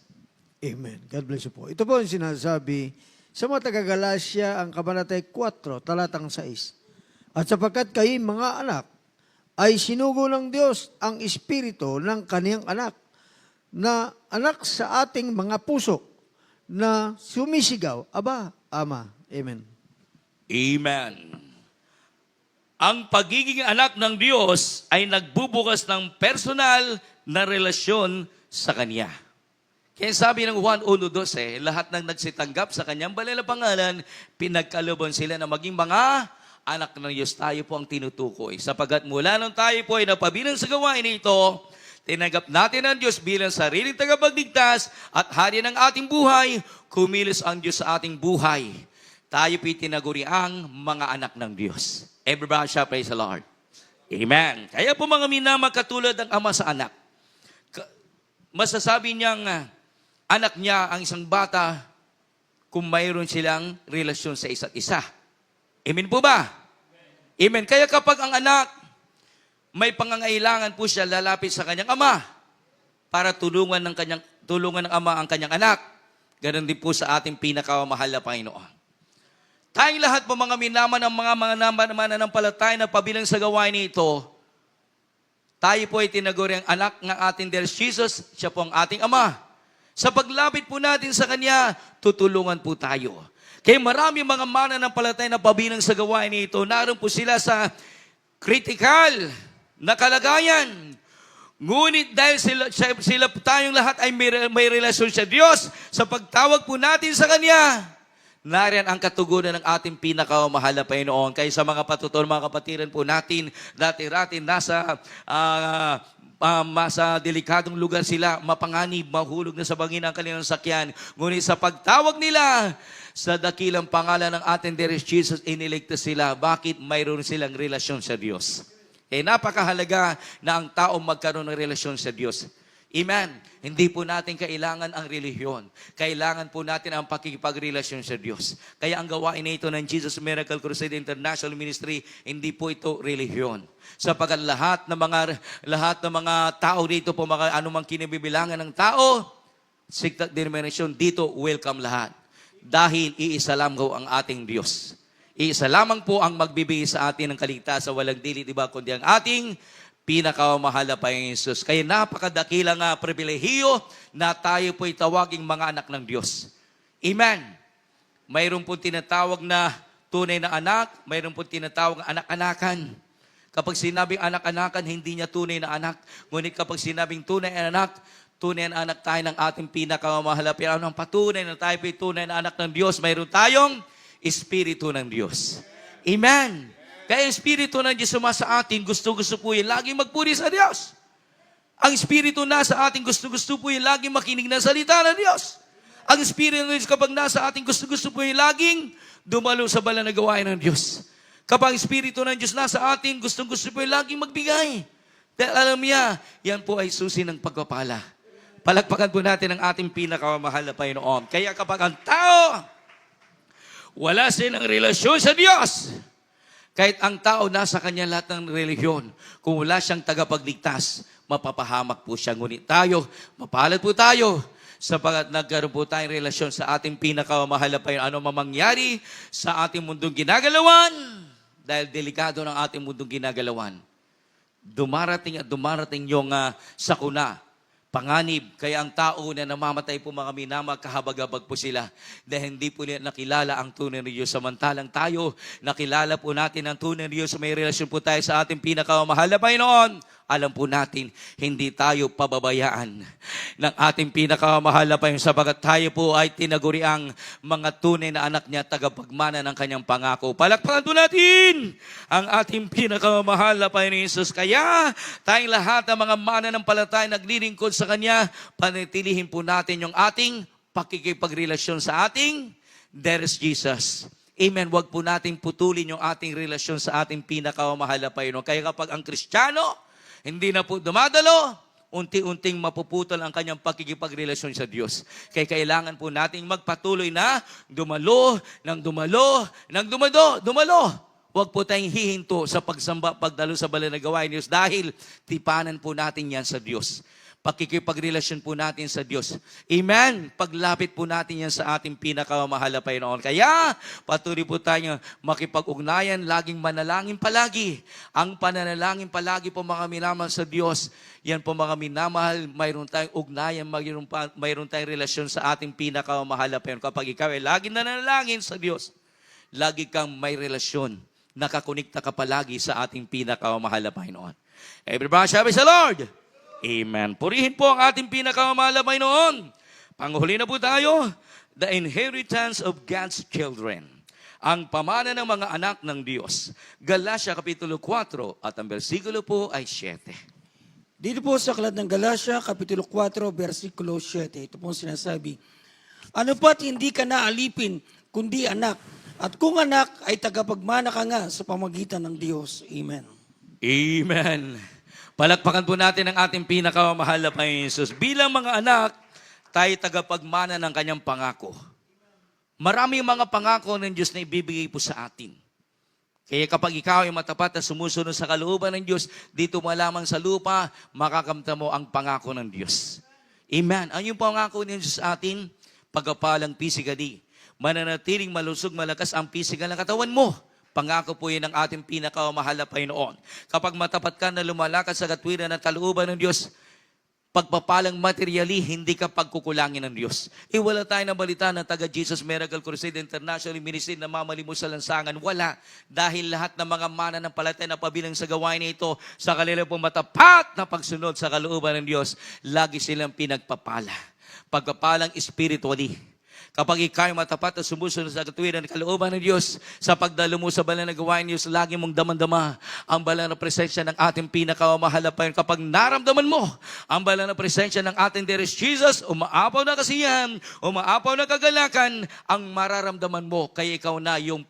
Amen. God bless you po. Ito po ang sinasabi sa mga taga-Galacia, ang Kabanatay 4, talatang 6. At sapagkat kayo mga anak, ay sinugo ng Diyos ang espiritu ng kaniyang anak, na anak sa ating mga puso, na sumisigaw, Aba, Ama. Amen. Amen. Ang pagiging anak ng Diyos ay nagbubukas ng personal na relasyon sa Kanya. Kaya sabi ng Juan 1:12, lahat ng nagsitanggap sa Kanyang banal na pangalan, pinagkalooban sila na maging mga anak ng Diyos. Tayo po ang tinutukoy. Sapagat mula nung tayo po ay napabilang sa gawain ito, tinanggap natin ang Diyos bilang sariling tagapagligtas at hari ng ating buhay, kumilos ang Diyos sa ating buhay. Tayo po'y tinaguriang mga anak ng Diyos. Everybody shall praise the Lord. Amen. Kaya po mga minamag, katulad ng ama sa anak, masasabi niyang anak niya ang isang bata kung mayroon silang relasyon sa isa't isa. Amen po ba? Amen. Kaya kapag ang anak may pangangailangan po siya, lalapit sa kanyang ama para tulungan ng ama ang kanyang anak. Ganon din po sa ating pinakamahal na Panginoon. Tayong lahat po mga minaman ng mga mananampalataya na pabilang sa gawain nito, tayo po ay tinaguri ang anak ng ating Diyos Jesus, siya po ang ating Ama. Sa paglapit po natin sa Kanya, tutulungan po tayo. Kaya marami mga mananampalataya na pabilang sa gawain nito, naroon po sila sa critical na kalagayan. Ngunit dahil sila tayong lahat ay may relasyon sa Diyos, sa pagtawag po natin sa Kanya, nariyan ang katugunan ng ating pinakamahal na Panginoon. Kaya sa mga patutunan, mga kapatiran po natin, dati-rati nasa delikadong lugar sila, mapanganib, mahulog na sa bangin ang kanilang sakyan. Ngunit sa pagtawag nila sa dakilang pangalan ng ating Diyos Jesus, iniligtas sila. Bakit? Mayroon silang relasyon sa Diyos. Napakahalaga na ang tao magkaroon ng relasyon sa Diyos. Amen. Hindi po natin kailangan ang relihiyon. Kailangan po natin ang pakikipagrelasyon sa Diyos. Kaya ang gawain na ito ng Jesus Miracle Crusade International Ministry, hindi po ito relihiyon. Sapagat lahat ng mga tao dito po, anumang kinibibilangan ng tao, siktat denomination, dito welcome lahat. Dahil iisa lamang ang ating Diyos. Iisa lamang po ang magbibigay sa atin ng kaligtasan, walang dili, diba, kundi ang ating pinakamahal na Panginoon Jesus. Kaya napakadakilang pribilehiyo na tayo po'y tawaging mga anak ng Diyos. Amen. Mayroon po tinatawag na tunay na anak, mayroon po tinatawag na anak-anakan. Kapag sinabing anak-anakan, hindi niya tunay na anak. Ngunit kapag sinabing tunay na anak tayo ng ating pinakamahal na Panginoon. Ang patunay na tayo po'y tunay na anak ng Diyos, mayroon tayong Espiritu ng Diyos. Amen. Kaya ang Espiritu ng Diyos sumasa atin, gusto-gusto po yung laging magpuri sa Diyos. Ang Espiritu nasa atin, gusto-gusto po yung laging makinig ng salita ng Diyos. Ang Espiritu ng Diyos kapag nasa atin, gusto-gusto po yung laging dumalo sa banal na gawain ng Diyos. Kapag ang Espiritu ng Diyos nasa atin, gusto-gusto po yung laging magbigay. Dahil alam niya, yan po ay susi ng pagpapala. Palakpakan po natin ang ating pinakamahal na Panginoon. Kaya kapag ang tao, wala silang relasyon sa Diyos, kahit ang tao nasa kanya lahat ng relihiyon, kung wala siyang tagapagligtas, mapapahamak po siya. Ngunit tayo, mapalad po tayo, sapagat nagkaroon po tayong relasyon sa ating pinakamahal na Panginoon. Ano mamangyari sa ating mundong ginagalawan, dahil delikado ng ating mundong ginagalawan, dumarating at dumarating yung sakuna, panganib. Kaya ang tao na namamatay po mga minamag, kahabag-habag po sila dahil hindi po nila nakilala ang tunay na Diyos. Samantalang tayo, nakilala po natin ang tunay na Diyos. May relasyon po tayo sa ating pinakamahal na Panginoon. alam po natin, hindi tayo pababayaan ng ating pinakamahal na Panginoon sapagat tayo po ay tinaguriang mga tunay na anak niya, tagapagmana ng kanyang pangako. Palakpakan po natin ang ating pinakamahal na Panginoon Jesus. Kaya tayong lahat ng mga mananampalataya naglilingkod sa Kanya, panatilihin po natin yung ating pakikipagrelasyon sa ating dearest Jesus. Amen. Huwag po natin putulin yung ating relasyon sa ating pinakamahal na Panginoon. Kaya kapag ang Kristiyano hindi na po dumadalo, unti-unting mapuputol ang kanyang pakikipagrelasyon sa Diyos. Kaya kailangan po nating magpatuloy na dumalo. Huwag po tayong hihinto sa pagsamba, pagdalo sa banal na gawain Diyos dahil tipanan po natin yan sa Diyos. Pakikipagrelasyon po natin sa Diyos. Amen. Paglapit po natin yan sa ating pinakamahal na Panginoon. Kaya patuloy po tayo makipag-ugnayan, laging manalangin palagi. Ang pananalangin palagi po mga minamahal sa Diyos. Yan po mga minamahal, mayroon tayong ugnayan, mayroon tayong relasyon sa ating pinakamahal na Panginoon. Kapag ikaw ay laging nanalangin sa Diyos, lagi kang may relasyon. Nakakunikta ka palagi sa ating pinakamahal na Panginoon. Everybody, sabi sa Lord. Amen. Purihin po ang ating pinakamahal na Panginoon. Panghuli na po tayo. The inheritance of God's children. Ang pamana ng mga anak ng Diyos. Galatia Kapitulo 4 at ang bersikulo po ay 7. Dito po sa aklat ng Galatia, Kapitulo 4, versikulo 7. Ito po sinasabi, ano pa't hindi ka naalipin, kundi anak. At kung anak, ay tagapagmana ka nga sa pamagitan ng Diyos. Amen. Amen. Palakpakan po natin ang ating pinakamahal na Panginoon Jesus. Bilang mga anak, tayo tagapagmana ng kanyang pangako. Maraming mga pangako ng Diyos na ibibigay po sa atin. Kaya kapag ikaw ay matapat at sumusunod sa kalooban ng Diyos, dito mo lamang sa lupa, makakamta mo ang pangako ng Diyos. Amen. Ang yung pangako ng Diyos sa atin, pagkapalang physically. Mananatiling malusog malakas ang physical na katawan mo. Pangako po yun ng ating pinakamahal na Panginoon. Kapag matapat ka na lumalakad sa katwiran at kalooban ng Diyos, pagpapalang materially, hindi ka pagkukulangin ng Diyos. Wala tayo na balita ng taga Jesus Miracle Crusade International Ministry na mamalimos sa lansangan. Wala. Dahil lahat ng mga mananampalataya na pabilang sa gawain na ito, sa kanila pong matapat na pagsunod sa kalooban ng Diyos, lagi silang pinagpapala. Pagpapalang spiritually. Kapag ikaw ay matapat at sumusunod sa katuwiran at kalooban ng Diyos, sa pagdalo mo sa banal na gawain ng Diyos, lagi mong damandama ang banal na presensya ng ating pinakamahal na Panginoon. Kapag naramdaman mo ang banal na presensya ng ating dearest Jesus, umaapaw na kasiyahan, umaapaw na kagalakan, ang mararamdaman mo, kaya ikaw na yung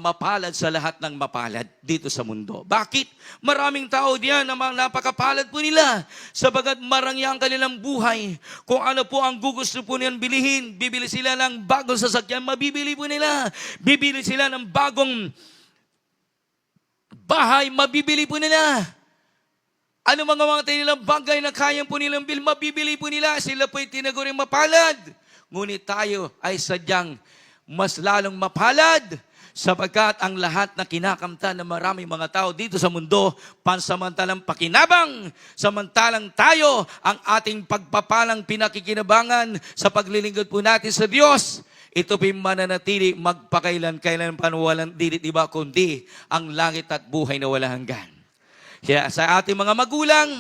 mapalad sa lahat ng mapalad dito sa mundo. Bakit? Maraming tao diyan na napakapalad po nila, sabagat marangya ang kanilang buhay. Kung ano po ang gugusto po niyan bilihin, bibili sila ng bagong sasakyan, mabibili po nila. Bibili sila ng bagong bahay, mabibili po nila. Ano mga nilang bagay na kayang po nilang mabibili po nila. Sila po ay tinaguring mapalad. Ngunit tayo ay sadyang mas lalong mapalad sapagkat ang lahat na kinakamtan ng maraming mga tao dito sa mundo, pansamantalang pakinabang, samantalang tayo ang ating pagpapalang pinakikinabangan sa paglilingkod po natin sa Diyos. Ito po mananatili magpakailan-kailan panuwalang dilit iba kundi ang langit at buhay na wala hanggan. Kaya sa ating mga magulang,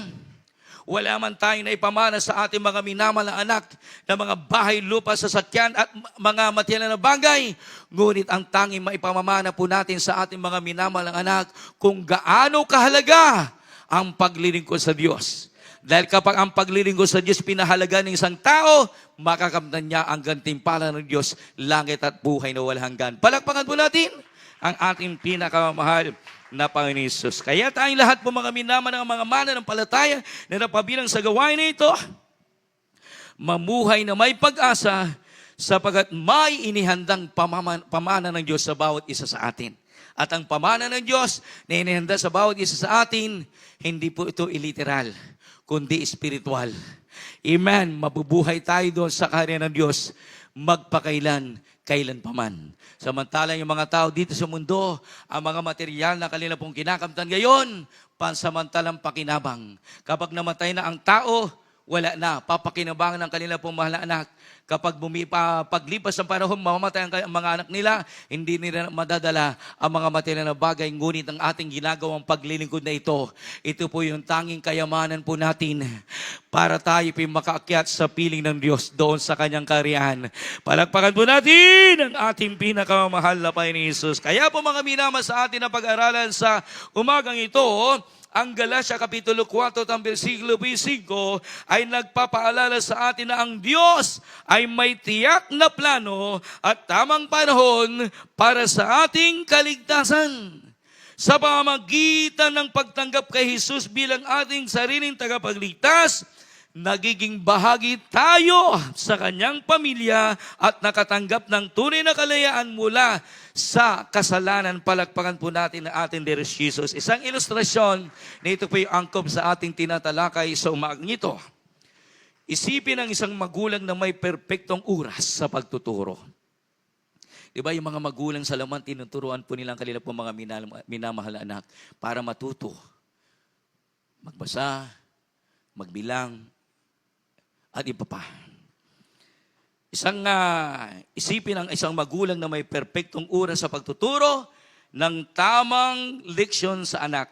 wala man tayong naipamana sa ating mga minamahal na anak na mga bahay, lupa, sasakyan at mga material na bagay. Ngunit ang tanging maipamamana po natin sa ating mga minamahal na anak kung gaano kahalaga ang paglilingkod sa Diyos. Dahil kapag ang paglilingkod sa Diyos pinahalaga ng isang tao, makakamtan niya ang gantimpala ng Diyos, langit at buhay na walang hanggan. Palakpakan po natin ang ating pinakamahal na Panginoon Jesus. Kaya tayong lahat po mga minamahal ng mga mananampalataya na napabilang sa gawain na ito, mamuhay na may pag-asa sapagat may inihandang pamana ng Diyos sa bawat isa sa atin. At ang pamana ng Diyos na inihanda sa bawat isa sa atin, hindi po ito iliteral, kundi spiritual. Amen. Mabubuhay tayo doon sa karya ng Diyos magpakailan paman. Samantalang yung mga tao dito sa mundo, ang mga material na kanila pong kinakamtan ngayon, pansamantalang pakinabang. Kapag namatay na ang tao, wala na. Papakinabangan ng kanila pong mahal na anak. Kapag paglipas ng panahon, mamamatay ang mga anak nila, hindi nila madadala ang mga material na bagay. Ngunit ang ating ginagawang paglilingkod na ito po yung tanging kayamanan po natin para tayo po makaakyat sa piling ng Diyos doon sa kanyang kaharian. Palakpakan po natin ang ating pinakamahal na Panginoon Jesus. Kaya po mga minama sa atin na pag-aralan sa umagang ito, ang Galatia Kapitulo 4, versikulo 5 ay nagpapaalala sa atin na ang Diyos ay may tiyak na plano at tamang panahon para sa ating kaligtasan. Sa pamamagitan ng pagtanggap kay Jesus bilang ating sariling tagapagligtas, nagiging bahagi tayo sa kanyang pamilya at nakatanggap ng tunay na kalayaan mula sa kasalanan. Palakpakan po natin ang ating Dear Jesus. Isang ilustrasyon na ito po yung angkop sa ating tinatalakay sa umagang ito. Isipin ang isang magulang na may perpektong oras sa pagtuturo. Diba yung mga magulang sa laman, tinuturuan po nilang kanila po mga minamahal na anak para matuto, magbasa, magbilang, at iba pa. Isipin ang isang magulang na may perpektong oras sa pagtuturo ng tamang leksyon sa anak.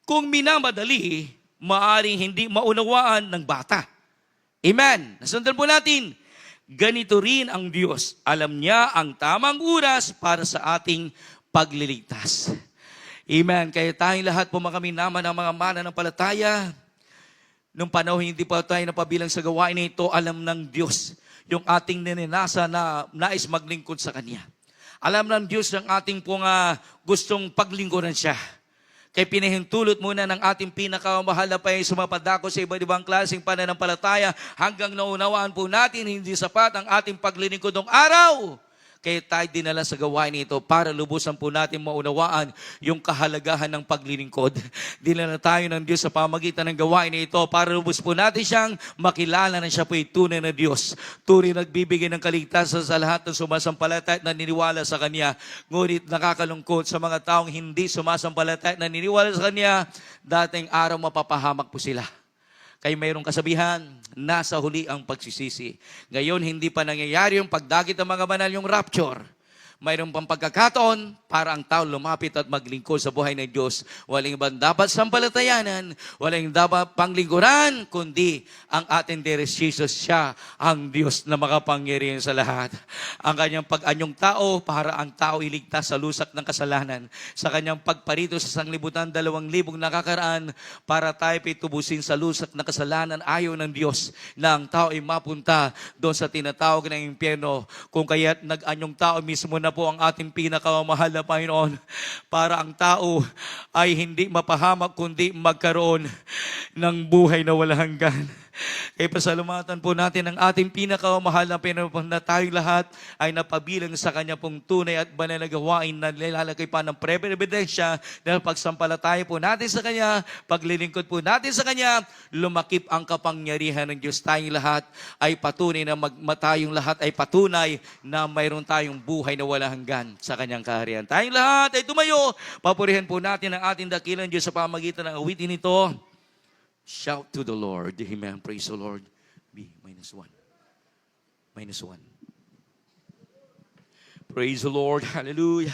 Kung minamadali, maaaring hindi maunawaan ng bata. Amen. Nasundan po natin, ganito rin ang Diyos. Alam niya ang tamang oras para sa ating pagliligtas. Amen. Kaya tayong lahat po mga minama ng mga mananampalataya, nung panahon hindi pa tayo napabilang sa gawain na ito, alam ng Diyos yung ating ninanasa na nais maglingkod sa Kanya. Alam ng Diyos yung ating pong gustong paglingkuran siya. Kaya pinahintulot muna ng ating pinakamahal na Panginoon sumapadako sa iba't ibang klaseng pananampalataya hanggang naunawaan po natin hindi sapat ang ating paglilingkod ng araw. Kaya tayo dinala sa gawain nito para lubusan po natin maunawaan yung kahalagahan ng paglilingkod. Dinala tayo ng Diyos sa pamagitan ng gawain nito para lubos po natin siyang makilala na siya po ay tunay na Diyos. Tunay nagbibigay ng kaligtasan sa lahat ng sumasampalataya at naniniwala sa Kanya. Ngunit nakakalungkot sa mga taong hindi sumasampalataya at naniniwala sa Kanya, dating araw mapapahamak po sila. Kaya mayroong kasabihan, nasa huli ang pagsisisi. Ngayon, hindi pa nangyayari yung pagdagit ng mga banal yung rapture. Mayroong pang pagkakataon para ang tao lumapit at maglingkod sa buhay ng Diyos. Walang ibang dapat sampalatayanan, walang dapat panglingkuran, kundi ang ating Dear Jesus, siya ang Diyos na makapangyarihan sa lahat. Ang kanyang pag-anyong tao para ang tao iligtas sa lusak ng kasalanan. Sa kanyang pagparito sa 1,200,000 nakakaraan para tayo tubusin sa lusak ng kasalanan ayaw ng Diyos na ang tao ay mapunta doon sa tinatawag ng impyerno. Kung kaya't nag-anyong tao mismo na po ang ating pinakamahal na Panginoon para ang tao ay hindi mapahamak kundi magkaroon ng buhay na walang hanggan. Kaya pasalamatan po natin ang ating pinakamahal na Panginoon na tayong lahat ay napabilang sa Kanya pong tunay at banal na gawain na nilalagay pa ng pre-ebidensya dahil pagsampalataya po natin sa Kanya, paglilingkod po natin sa Kanya, lumakip ang kapangyarihan ng Diyos. Tayong lahat ay patunay na tayong lahat ay patunay na mayroon tayong buhay na walang hanggan sa Kanyang kaharian. Tayong lahat ay tumayo, papurihan po natin ang ating dakilang Diyos sa pamagitan ng awitin nito. Shout to the Lord. Amen. Praise the Lord. B, -1. -1. Praise the Lord. Hallelujah.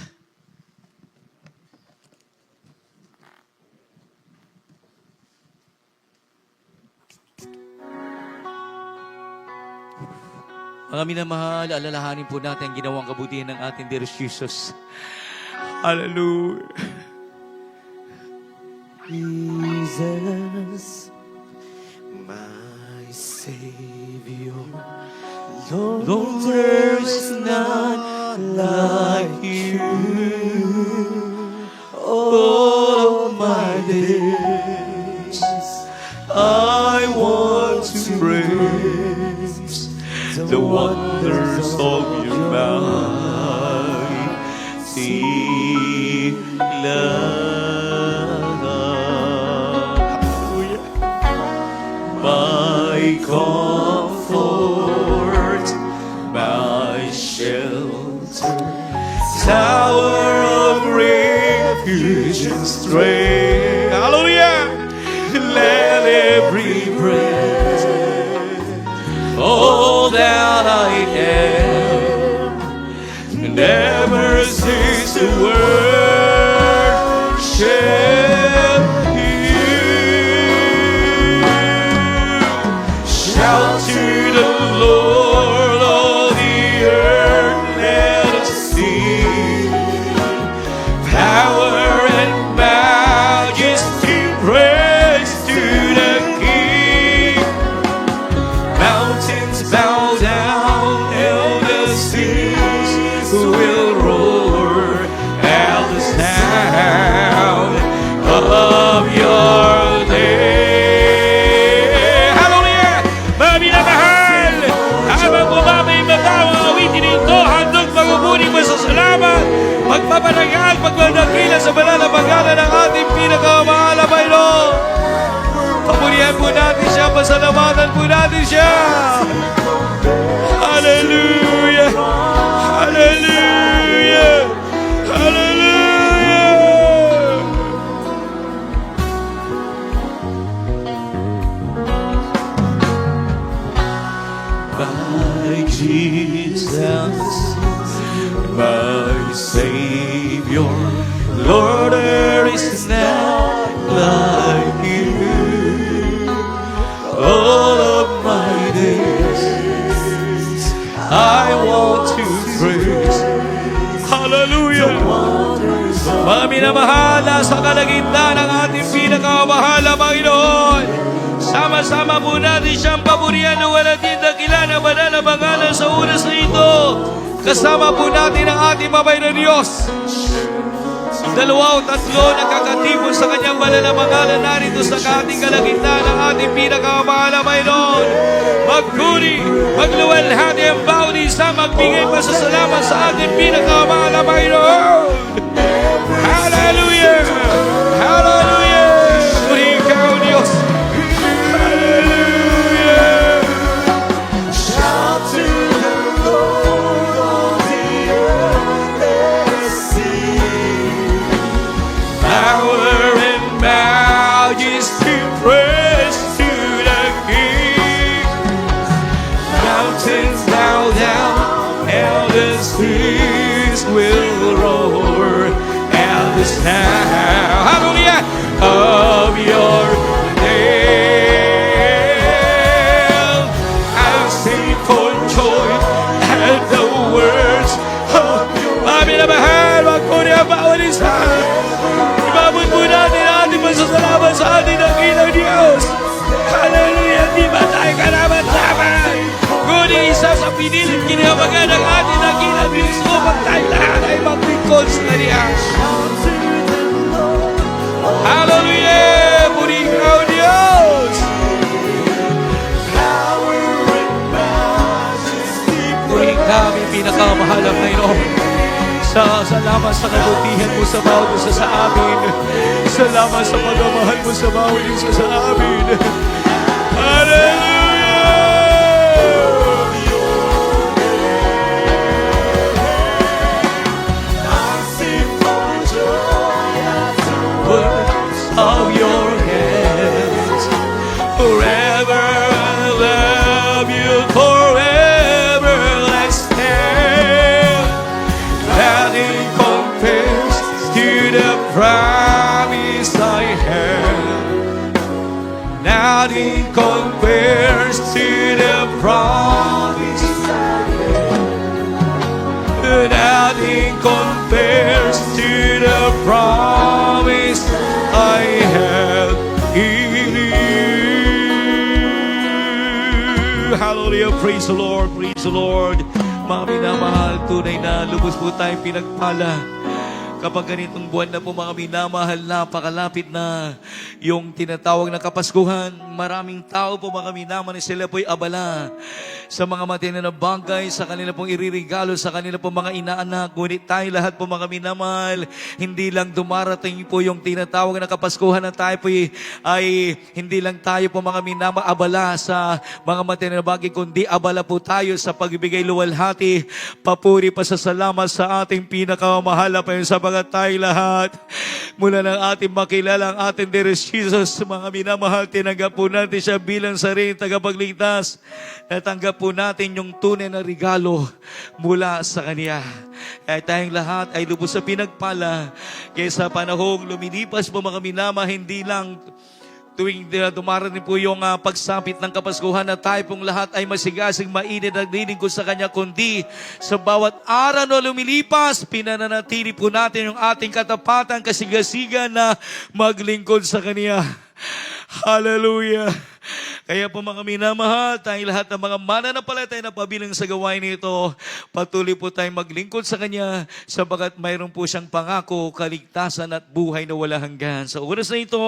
Mga minamahal, alalahanin po natin ang ginawang kabutihan ng ating Dear Jesus. Hallelujah. Jesus, my Savior, Lord, there is none like you. All my days, I want to praise the wonders of your mighty love. My comfort, my shelter, tower of refuge and strength. Hallelujah! Let every breath to worship you. Shout to the Lord, all the earth, let us sing. Power and majesty, praise to the King. Mountains bow down, and the seas will roar at the sound of your name. Hallelujah! Mga minamahal, habang bumabay magawa, awitin ito, handog magmumuni mo sa salamat, magpapanagyan, magmadagila sa banal na pangalan ng ating pinakamahal na Panginoon. Papurihan po natin siya, pasalamatan po natin siya. Hallelujah! Hallelujah! Hallelujah! My Jesus, my Savior, Lord, there is none like you. All of my days, I want to praise. Hallelujah! Mga minamahal, sa kalagitnaan ng ating pinakamahal na Panginoon, sama-sama po natin siyang papurihan na walang tindakilan na banal na pangalan sa oras na ito. Kasama po natin ang ating mabay na Diyos. Dalawa o tatlo nagkakatipon sa kanyang banal na pangalan narito sa ating kalagitnaan ng ating pinakamahal na Panginoon. Magpuri, magluwalhati ang bawat isa, magbigay pasasalamat sa ating pinakamahal na Panginoon. Hallelujah! Hallelujah! Puri ikaw, Diyos. Hallelujah! Shout to the Lord, all the earth, let us sing. Power and majesty, praise to the King. Mountains bow down, and the seas will roar at the sound, hallelujah, of your name. I'll sing for joy at the words of Mami na mahal, magpuri ang bawat isa. Ibabot po natin ang ating masasalamat sa ating dakilang Diyos. Hallelujah! Di ba tayo karaman-laman? Ngunit isa sa pinilit kinamagan ng ating dakilang Diyos upang tayo lahat ay maglingkod sa Kanya. Hallelujah! Puri ikaw, Diyos! Puri kami pinakamahal na Panginoon. Salamat sa kabutihan mo sa bawat isa sa amin. Salamat sa pagmamahal mo sa bawat isa sa amin. Hallelujah! Of your hands, forever I love you, forever I stand. Nothing compares to the promise I have. Nothing compares to the promise I have. Nothing compares to the promise I have in you. Hallelujah. Praise the Lord. Praise the Lord. Mga minamahal, tunay na lubos po tayong pinagpala. Kapag ganitong buwan na po mga minamahal, napakalapit na yung tinatawag na Kapaskuhan. Maraming tao po mga minamahal, sila po'y abala sa mga matina na bagay, sa kanila pong iririgalo, sa kanila pong mga inaanak. Ngunit tayo lahat po mga minamahal, hindi lang dumarating po yung tinatawag na Kapaskuhan na tayo po ay hindi lang tayo po mga minamahal abala sa mga matina na bagay, kundi abala po tayo sa pagbibigay luwalhati, papuri, pasasalamat sa ating pinakamahal na Panginoon sa sapagat tayo lahat mula ng ating makilala ang ating dear Jesus, mga minamahal, tinanggap po natin siya bilang sariling tagapagligtas. Natanggap po natin yung tunay na regalo mula sa Kanya. Kaya tayong lahat ay lubos sa pinagpala kaysa panahong lumilipas po mga minama, hindi lang tuwing dumarating po yung pagsapit ng Kapaskuhan na tayo pong lahat ay masigasig, mainit at lilingkod sa Kanya, kundi sa bawat araw na lumilipas, pinananatili po natin yung ating katapatan, kasigasigan na maglingkod sa Kanya. Hallelujah! Kaya po mga minamahal, tayong lahat ng mga mananampalataya na pabilang sa gawain nito, patuloy po tayong maglingkod sa Kanya sapagat mayroon po siyang pangako, kaligtasan at buhay na wala hanggan. Sa oras na ito,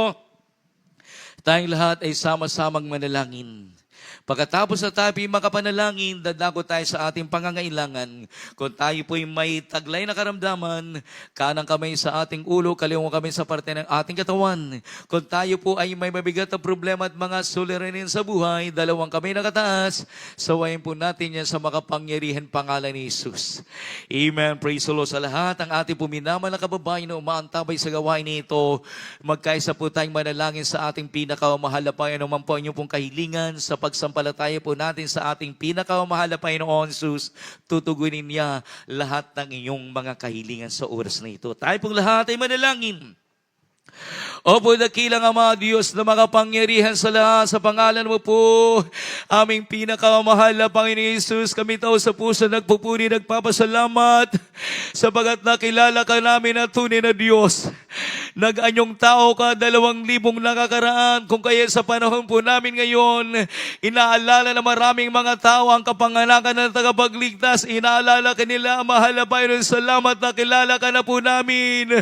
tayong lahat ay sama-samang manalangin. Pagkatapos na tayo makapanalangin, dadako tayo sa ating pangangailangan. Kung tayo po'y may taglay na karamdaman, kanang kamay sa ating ulo, kaliwang kami sa parte ng ating katawan. Kung tayo po ay may mabigat na problema at mga suliranin sa buhay, dalawang kamay na kataas, sawayin po natin yan sa makapangyarihan pangalan ni Jesus. Amen. Praise the Lord sa lahat. Ang ating puminaman na kababayan na umaantabay sa gawain nito, magkaisa po tayong manalangin sa ating pinakamahal na Panginoon. Naman po inyong pong kahilingan sa pagsampalataya po natin sa ating pinakamahal na Panginoon Jesus, tutugunin niya lahat ng inyong mga kahilingan sa oras na ito. Tayo pong lahat ay manalangin. Opo, dakilang Ama, Diyos na makapangyarihan sa lahat, sa pangalan mo po, aming pinakamahal na Panginoon Jesus, kami tao sa puso nagpupuri, nagpapasalamat, sapagat nakilala ka namin na tunay na Diyos. Nag-anyong tao ka, 2,000 nakakaraan, kung kaya sa panahon po namin ngayon, inaalala na maraming mga tao ang kapanganakan ng tagapagligtas, inaalala ka nila, mahal na Panginoon, salamat na kilala ka na po namin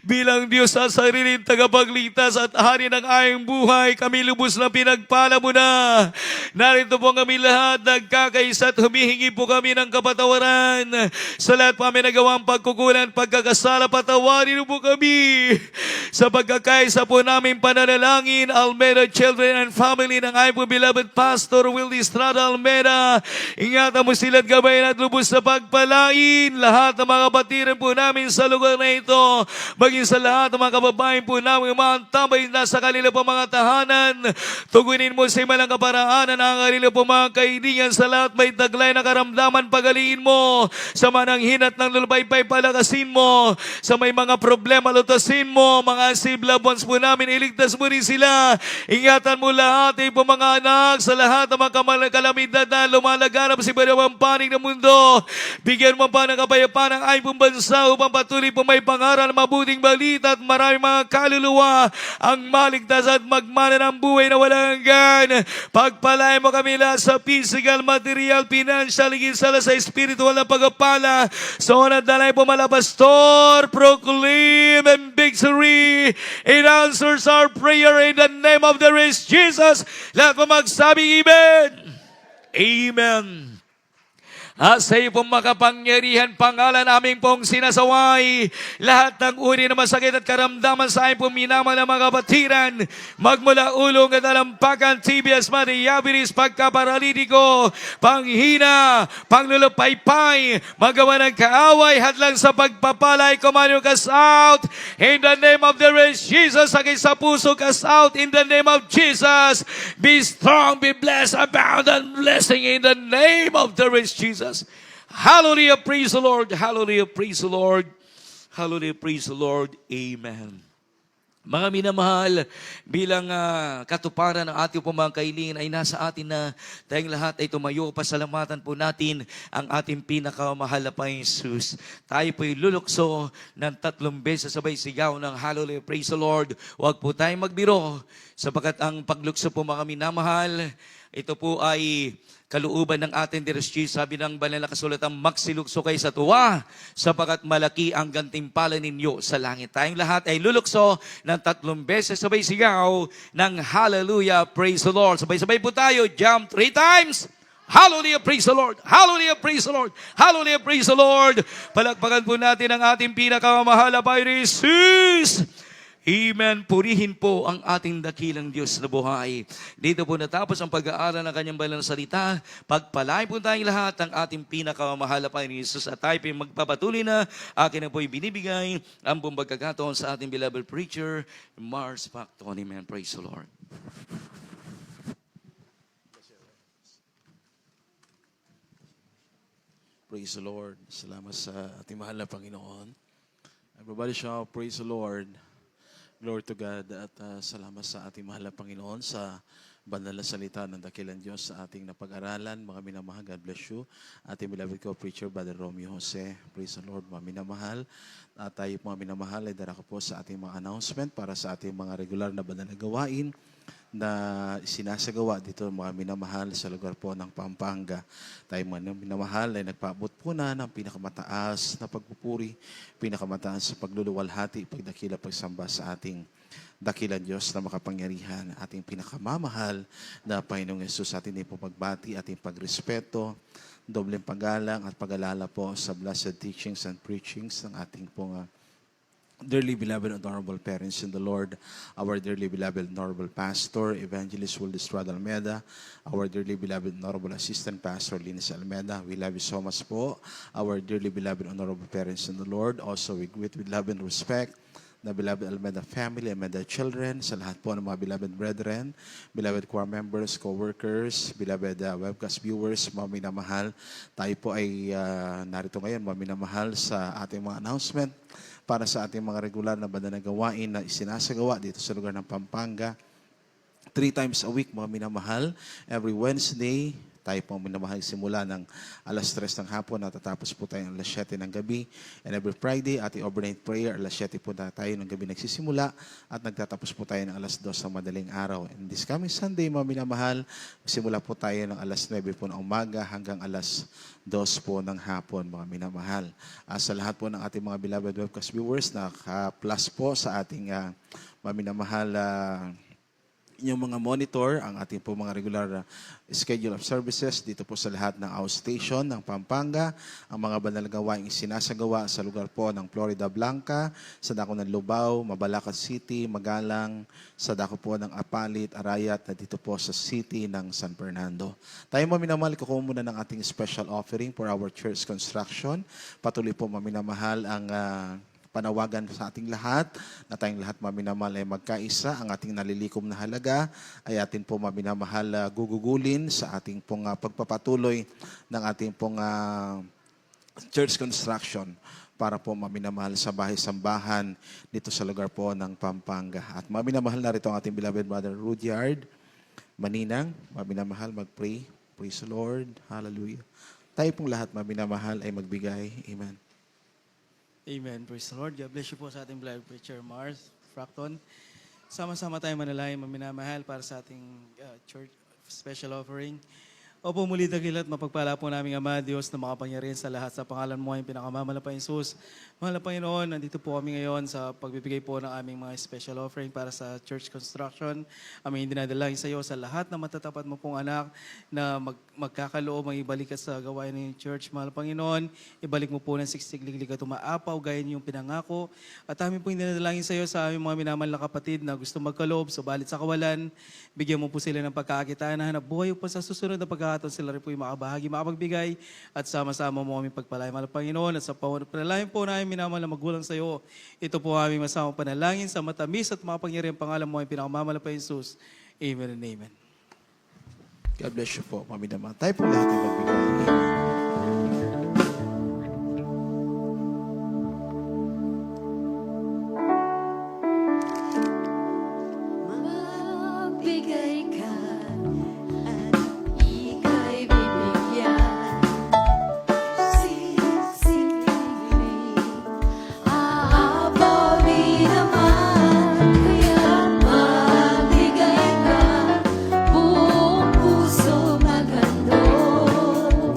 bilang Diyos sa sariling tagapagligtas at hari ng aming buhay. Kami lubos na pinagpala mo na. Narito po kami lahat, nagkakaisa at humihingi po kami ng kapatawaran. Sa lahat po kami nagawang pagkukulan, pagkakasala, patawarin po kami. Sa pagkakaisa po namin pananalangin, Almeda Children and Family ng aming po beloved Pastor Willie Estrada Almeda. Ingatan mo sila at gabayan at lubos na pagpalain. Lahat ng mga batiran po namin sa lugar na ito, maging sa lahat ng mga kababayan po namin, mga tambay na sa kanila po mga tahanan. Tugunin mo sa imalang kaparaanan ang kanila po mga kaibigan, sa lahat may taglay na karamdaman, pagaliin mo. Sa manang hinat ng lulupaypay, palakasin mo. Sa may mga problema, lutasin mo. Mga loved ones po namin, iligtas mo rin sila. Ingatan mo lahat, po mga anak, sa lahat ng mga kalamidad na lumalaganap sa iba't panig ng mundo. Bigyan mo pa ng kapayapaan ang aming pong bansa upang patuloy po may pangaral, mabuting balita at maraming mga kaluluwa ang maligtas at magmana ng buhay na walang hanggan. Pagpalain mo kami lahat sa physical, material, financial, higit sa spiritual na pagpapala. So nadalay po malapastor, proclaim and victory. It answers our prayer in the name of the Lord Jesus. Lahat po magsabi, Amen. Amen. Sa iyo pong makapangyarihan pangalan aming pong sinasaway, lahat ng uri na masakit at karamdaman sa aming pong minamahal na mga kapatiran, magmula ulong at alampakan, tibias, diabetes, pagkaparalitiko, panghina, panglulupaypay, magawa ng kaaway, hadlang sa pagpapalay, command you cast out in the name of the Lord Jesus. Sakit sa puso, cast out in the name of Jesus. Be strong, be blessed, abundant blessing in the name of the Lord Jesus. Hallelujah, praise the Lord. Hallelujah, praise the Lord. Hallelujah, praise the Lord. Amen. Mga minamahal, bilang katuparan ng ating mga kahilingan ay nasa atin na tayong lahat ay tumayo. Pasalamatan po natin ang ating pinakamahal na Panginoon Jesus. Tayo po'y lulukso ng 3 beses sabay sigaw ng Hallelujah, praise the Lord. Huwag po tayong magbiro sapagkat ang paglukso po mga minamahal, ito po ay kalooban ng ating Diyos Jesus. Sabi ng banal na kasulatan, magsilukso kayo sa tuwa, sapagat malaki ang gantimpala ninyo sa langit. Tayong lahat ay lulukso ng 3 beses sabay sigaw ng Hallelujah, praise the Lord. Sabay-sabay po tayo, jump 3 times. Hallelujah, praise the Lord. Hallelujah, praise the Lord. Hallelujah, praise the Lord. Palakpakan po natin ang ating pinakamahal na Panginoon Jesus. Amen. Purihin po ang ating dakilang Diyos na buhay. Dito po natapos ang pag-aaral ng kanyang banal na salita. Pagpalain po tayong lahat ng ating pinakamamahal na Panginoon Jesus at tayo po magpapatuloy na. Akin na po ibinibigay ang buong pagkakataon sa ating beloved preacher, Mars Pacton. Amen. Praise the Lord. Praise the Lord. Salamat sa ating mahal na Panginoon. Everybody shout, praise the Lord. Glory to God. At salamat sa ating mahal na Panginoon sa banal na salita ng dakilang Diyos sa ating napag-aralan. Mga minamahal, God bless you. Ating beloved ko, preacher, Brother Romeo Jose. Praise the Lord, mga minamahal. At tayo mga minamahal ay darako po sa ating mga announcement para sa ating mga regular na banal na gawain na sinasagawa dito mga minamahal sa lugar po ng Pampanga. Tayo mga minamahal ay nagpaabot po na ng pinakamataas na pagpupuri, pinakamataas sa pagluluwalhati, pagdakila, pagsamba sa ating dakilang Diyos na makapangyarihan, ating pinakamamahal na Panginoong Yesus. Ating din po pagbati, ating pagrespeto, dobleng paggalang at pag-alala po sa blessed teachings and preachings ng ating pong dearly beloved and honorable parents in the Lord, our dearly beloved and honorable pastor, Evangelist Wilde Estrada Almeida, our dearly beloved and honorable assistant pastor, Linus Almeida. We love you so much po. Our dearly beloved and honorable parents in the Lord, also we greet with love and respect the beloved Almeida family, Almeida children, sa lahat po ng mga beloved brethren, beloved choir members, co-workers, beloved webcast viewers, mga minamahal. Tayo po ay narito ngayon, mga minamahal, sa ating mga announcement para sa ating mga regular na banal na gawain na isinasagawa dito sa lugar ng Pampanga. 3 times a week, mga minamahal. Every Wednesday, tayo pong minamahal simula ng alas 3 ng hapon, natatapos po tayo ng alas 7 ng gabi. And every Friday, ating overnight prayer, alas 7 po na tayo ng gabi nagsisimula at nagtatapos po tayo ng alas 2 ng madaling araw. And this coming Sunday, mga minamahal, simula po tayo ng alas 9 po ng umaga hanggang alas 2 po ng hapon, mga minamahal. Sa lahat po ng ating mga beloved webcast viewers, naka-plus po sa ating mga minamahal yung mga monitor, ang ating po mga regular schedule of services dito po sa lahat ng outstation ng Pampanga, ang mga banal na gawaing sinasagawa sa lugar po ng Florida Blanca, sa dako ng Lubao, Mabalacat City, Magalang, sa dako po ng Apalit, Arayat, na dito po sa city ng San Fernando. Tayo mga minamahal, kukuha muna ng ating special offering for our church construction. Patuloy po mga minamahal ang panawagan sa ating lahat, na tayong lahat maminamahal ay magkaisa. Ang ating nalilikom na halaga ay atin po maminamahal gugugulin sa ating pong pagpapatuloy ng ating pong church construction para po maminamahal sa bahay-sambahan dito sa lugar po ng Pampanga. At maminamahal na rito ang ating beloved Brother Rudyard Maninang. Maminamahal, mag-pray. Praise the Lord. Hallelujah. Tayo pong lahat maminamahal ay magbigay. Amen. Amen. Praise the Lord. God bless you po sa ating beloved preacher, Mars Fracton. Sama-sama tayo manalangin, maminamahal para sa ating church special offering. Opo, muli dakilat, mapagpala po namin Ama, Diyos na makapangyarihan sa lahat sa pangalan mo ay pinakamamahal na Jesus. Mahal na Panginoon, nandito po kami ngayon sa pagbibigay po ng aming mga special offering para sa church construction. Aming dinadalangin sa iyo sa lahat na matatapat mo pong anak na magkakaloob, mag-ibalik ka sa gawain ng church. Mahal na Panginoon, ibalik mo po ng siksik-liglig at umaapaw, gaya niyong pinangako. At aming pong dinadalangin sa iyo sa aming mga minamahal na kapatid na gusto magkaloob, subalit sa kawalan, bigyan mo po sila ng pagkakakitaan na hanap buhay upang sa susunod na pagkakataon sila rin po yung makabahagi, makapagbigay at sama-sama mo aming pagpalay. Mahal na Panginoon, at sa panalangin po namin minamahal na magulang sa iyo, ito po aming masamang panalangin sa matamis at makapangyarihang pangalan mo ay pinakamamahal na Jesus. Amen and amen. God bless you po, mami naman. Tayo po lahat ay magbigay. Magbigay ka at ika'y bibigyan. Siksik-liglig, aapaw naman. Kaya magbigay ka, buong puso maghandog.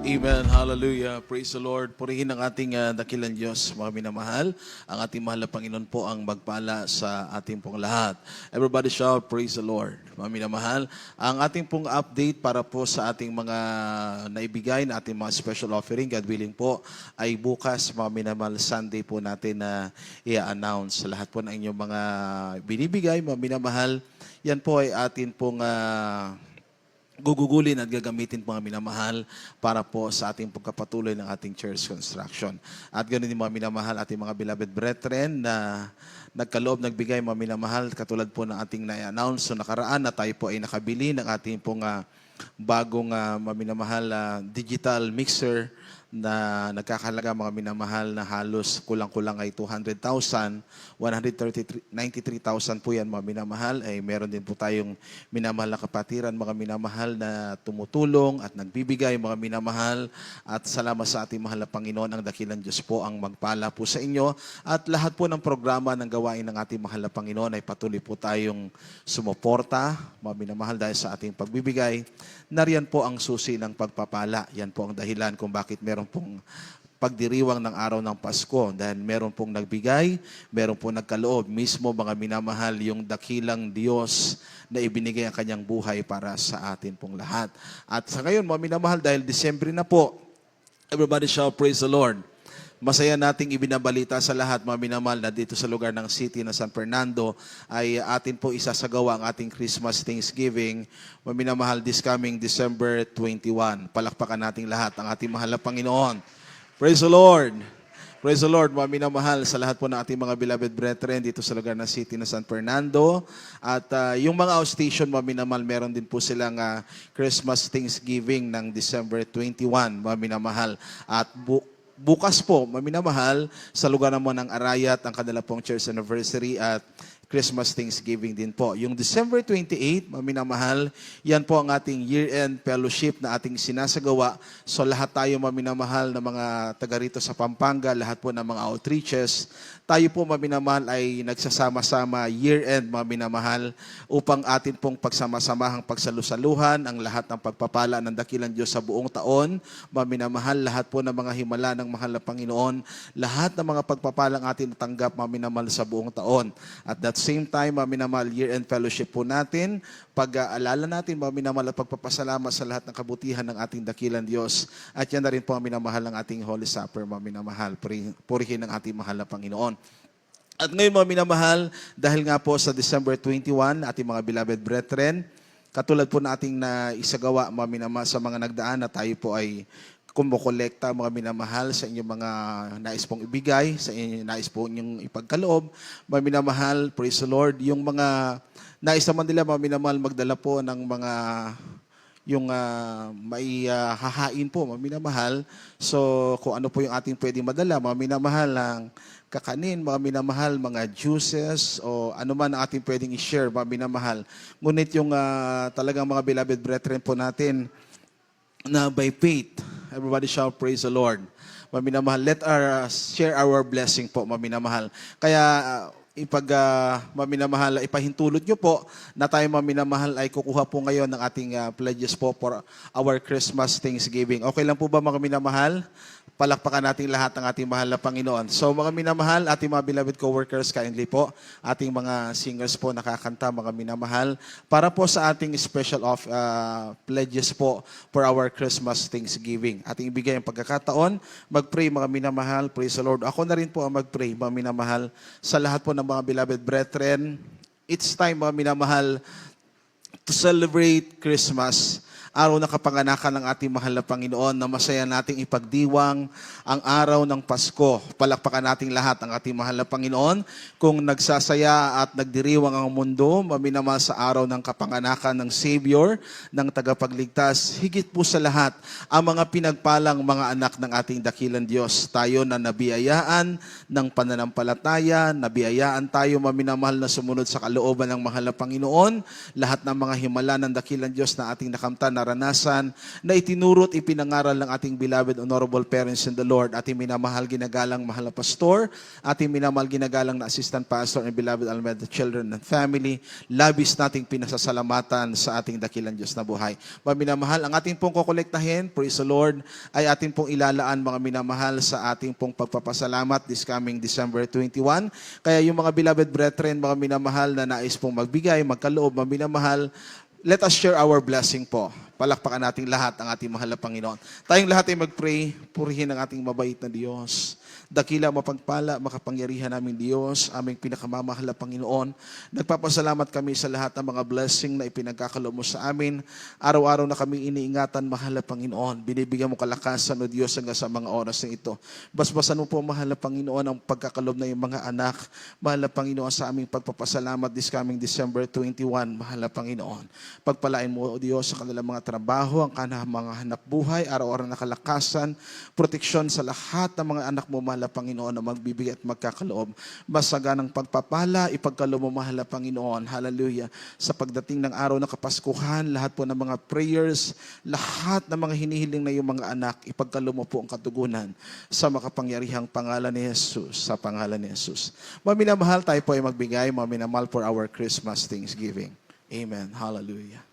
Amen. Hallelujah. Praise the Lord. Purihin ang ating dakilang Diyos, mga minamahal. Ang ating mahal na Panginoon po ang magpala sa ating pong lahat. Everybody shout, praise the Lord. Mga minamahal, ang ating pong update para po sa ating mga naibigay na ating mga special offering, God willing po, ay bukas, mga minamahal, Sunday po natin na i-announce sa lahat po ng inyong mga binibigay, mga minamahal. Yan po ay atin pong gugugulin at gagamitin po mga minamahal para po sa ating pagkapatuloy ng ating church construction. At ganoon din mga minamahal, ating mga beloved brethren na nagkaloob, nagbigay mga minamahal, katulad po ng ating na-announce so nakaraan na tayo po ay nakabili ng ating pong bagong mga minamahal digital mixer na nagkakahalaga mga minamahal na halos kulang-kulang ay 200,000, 93,000 po yan mga minamahal. Ay meron din po tayong minamahal na kapatiran, mga minamahal na tumutulong at nagbibigay mga minamahal. At salamat sa ating mahal na Panginoon, ang dakilang Diyos po ang magpala po sa inyo. At lahat po ng programa ng gawain ng ating mahal na Panginoon ay patuloy po tayong sumuporta, mga minamahal, dahil sa ating pagbibigay. Nariyan po ang susi ng pagpapala. Yan po ang dahilan kung bakit meron pong pagdiriwang ng araw ng Pasko. Dahil meron pong nagbigay, meron pong nagkaloob. Mismo mga minamahal, yung dakilang Diyos na ibinigay ang kanyang buhay para sa atin pong lahat. At sa ngayon, mga minamahal, dahil Disyembre na po, everybody shout, praise the Lord. Masaya nating ibinabalita sa lahat, mga minamahal, na dito sa lugar ng city ng San Fernando ay atin po isasagawa ang ating Christmas Thanksgiving. Mga minamahal, this coming December 21. Palakpakan nating lahat ang ating mahal na Panginoon. Praise the Lord! Praise the Lord, mga minamahal, sa lahat po ng ating mga beloved brethren dito sa lugar ng city ng San Fernando. At yung mga outstation, mga minamahal, meron din po silang Christmas Thanksgiving ng December 21, mga minamahal. At bukas po, maminamahal, sa lugar naman ng Arayat, ang kanila pong church anniversary at Christmas Thanksgiving din po. Yung December 28, maminamahal, yan po ang ating year-end fellowship na ating sinasagawa. So lahat tayo maminamahal na mga taga rito sa Pampanga, lahat po ng mga outreaches, tayo po maminamahal ay nagsasama-sama year-end maminamahal upang atin pong pagsama-samahang pagsalusaluhan ang lahat ng pagpapala ng dakilang Diyos sa buong taon. Maminamahal, lahat po ng mga himala ng mahal na Panginoon, lahat ng mga pagpapalang atin natanggap maminamahal sa buong taon. At that same time, maminamahal, year-end fellowship po natin, pag-aalala natin maminamahal at pagpapasalamat sa lahat ng kabutihan ng ating dakilang Diyos. At yan na rin po maminamahal ng ating Holy Supper, maminamahal, purihin ng ating mahal na Panginoon. At ngayon mga minamahal, dahil nga po sa December 21, ating mga beloved brethren, katulad po nating na isagawa mga minamahal sa mga nagdaan na tayo po ay kumukolekta mga minamahal sa inyong mga nais pong ibigay, sa inyong nais po inyong ipagkaloob. Mga minamahal, praise the Lord, yung mga nais naman nila mga minamahal magdala po ng mga yung may hahain po, mga minamahal. So, kung ano po yung ating pwedeng madala, mga minamahal, ang kakanin, mga minamahal, mga juices, o ano man ang ating pwedeng i-share, mga minamahal. Ngunit yung talagang mga beloved brethren po natin na by faith, everybody shout, praise the Lord. Mga minamahal, let us share our blessing po, mga minamahal. Kaya, maminamahal, ipahintulot nyo po na tayo maminamahal ay kukuha po ngayon ng ating pledges po for our Christmas Thanksgiving. Okay lang po ba mga minamahal? Palakpakan natin lahat ng ating mahal na Panginoon. So mga minamahal, ating mga beloved co-workers, kindly po, ating mga singers po nakakanta, mga minamahal, para po sa ating special pledges po for our Christmas Thanksgiving. Ating ibigay ang pagkakataon, mag-pray mga minamahal, praise the Lord. Ako na rin po ang mag-pray mga minamahal sa lahat po ng mga beloved brethren. It's time mga minamahal to celebrate Christmas, araw ng kapanganakan ng ating mahal na Panginoon, na masaya nating ipagdiwang ang araw ng Pasko. Palakpakan nating lahat ang ating mahal na Panginoon kung nagsasaya at nagdiriwang ang mundo, maminamahal sa araw ng kapanganakan ng Savior, ng tagapagligtas. Higit po sa lahat, ang mga pinagpalang mga anak ng ating dakilang Diyos. Tayo na nabiyayaan ng pananampalataya, nabiyayaan tayo maminamahal na sumunod sa kalooban ng mahal na Panginoon. Lahat ng mga himala ng dakilang Diyos na ating nakamtan, naranasan na itinuro at ipinangaral ng ating beloved honorable parents in the Lord, ating minamahal ginagalang mahal na pastor, ating minamahal ginagalang na assistant pastor and beloved Almeida Children and Family. Labis nating pinasasalamatan sa ating dakilang Diyos na buhay. Mga minamahal, ang ating pong kokolektahin, praise the Lord, ay ating pong ilalaan mga minamahal sa ating pong pagpapasalamat this coming December 21. Kaya yung mga beloved brethren, mga minamahal na nais pong magbigay, magkaloob, mga minamahal, let us share our blessing po. Palakpakan nating lahat ang ating mahal na Panginoon. Tayong lahat ay mag-pray, purihin ang ating mabait na Diyos. Dakila, mapagpala, makapangyarihan namin Diyos, aming pinakamamahal na Panginoon. Nagpapasalamat kami sa lahat ng mga blessing na ipinagkakaloob mo sa amin. Araw-araw na kami iniingatan, mahal na Panginoon. Binibigyan mo kalakasan, O Diyos, hanggang sa mga oras na ito. Basbasan mo po, mahal na Panginoon, ang pagkakaloob na yung mga anak. Mahal na Panginoon, sa aming pagpapasalamat this coming December 21, mahal na Panginoon. Pagpalain mo, O Diyos, sa kanilang mga trabaho, ang kanang mga hanap buhay, araw-araw na kalakasan, proteksyon sa lahat ng mga anak mo, mahal na Panginoon, na magbibigay at magkakaloob. Masaganang pagpapala, ipagkaloob mo, mahal na Panginoon. Hallelujah. Sa pagdating ng araw ng Kapaskuhan, lahat po ng mga prayers, lahat ng mga hinihiling na yung mga anak, ipagkaloob mo po ang katugunan sa makapangyarihang pangalan ni Jesus. Sa pangalan ni Jesus. Maminamahal, tayo po ay magbigay, maminamahal for our Christmas Thanksgiving. Amen. Hallelujah.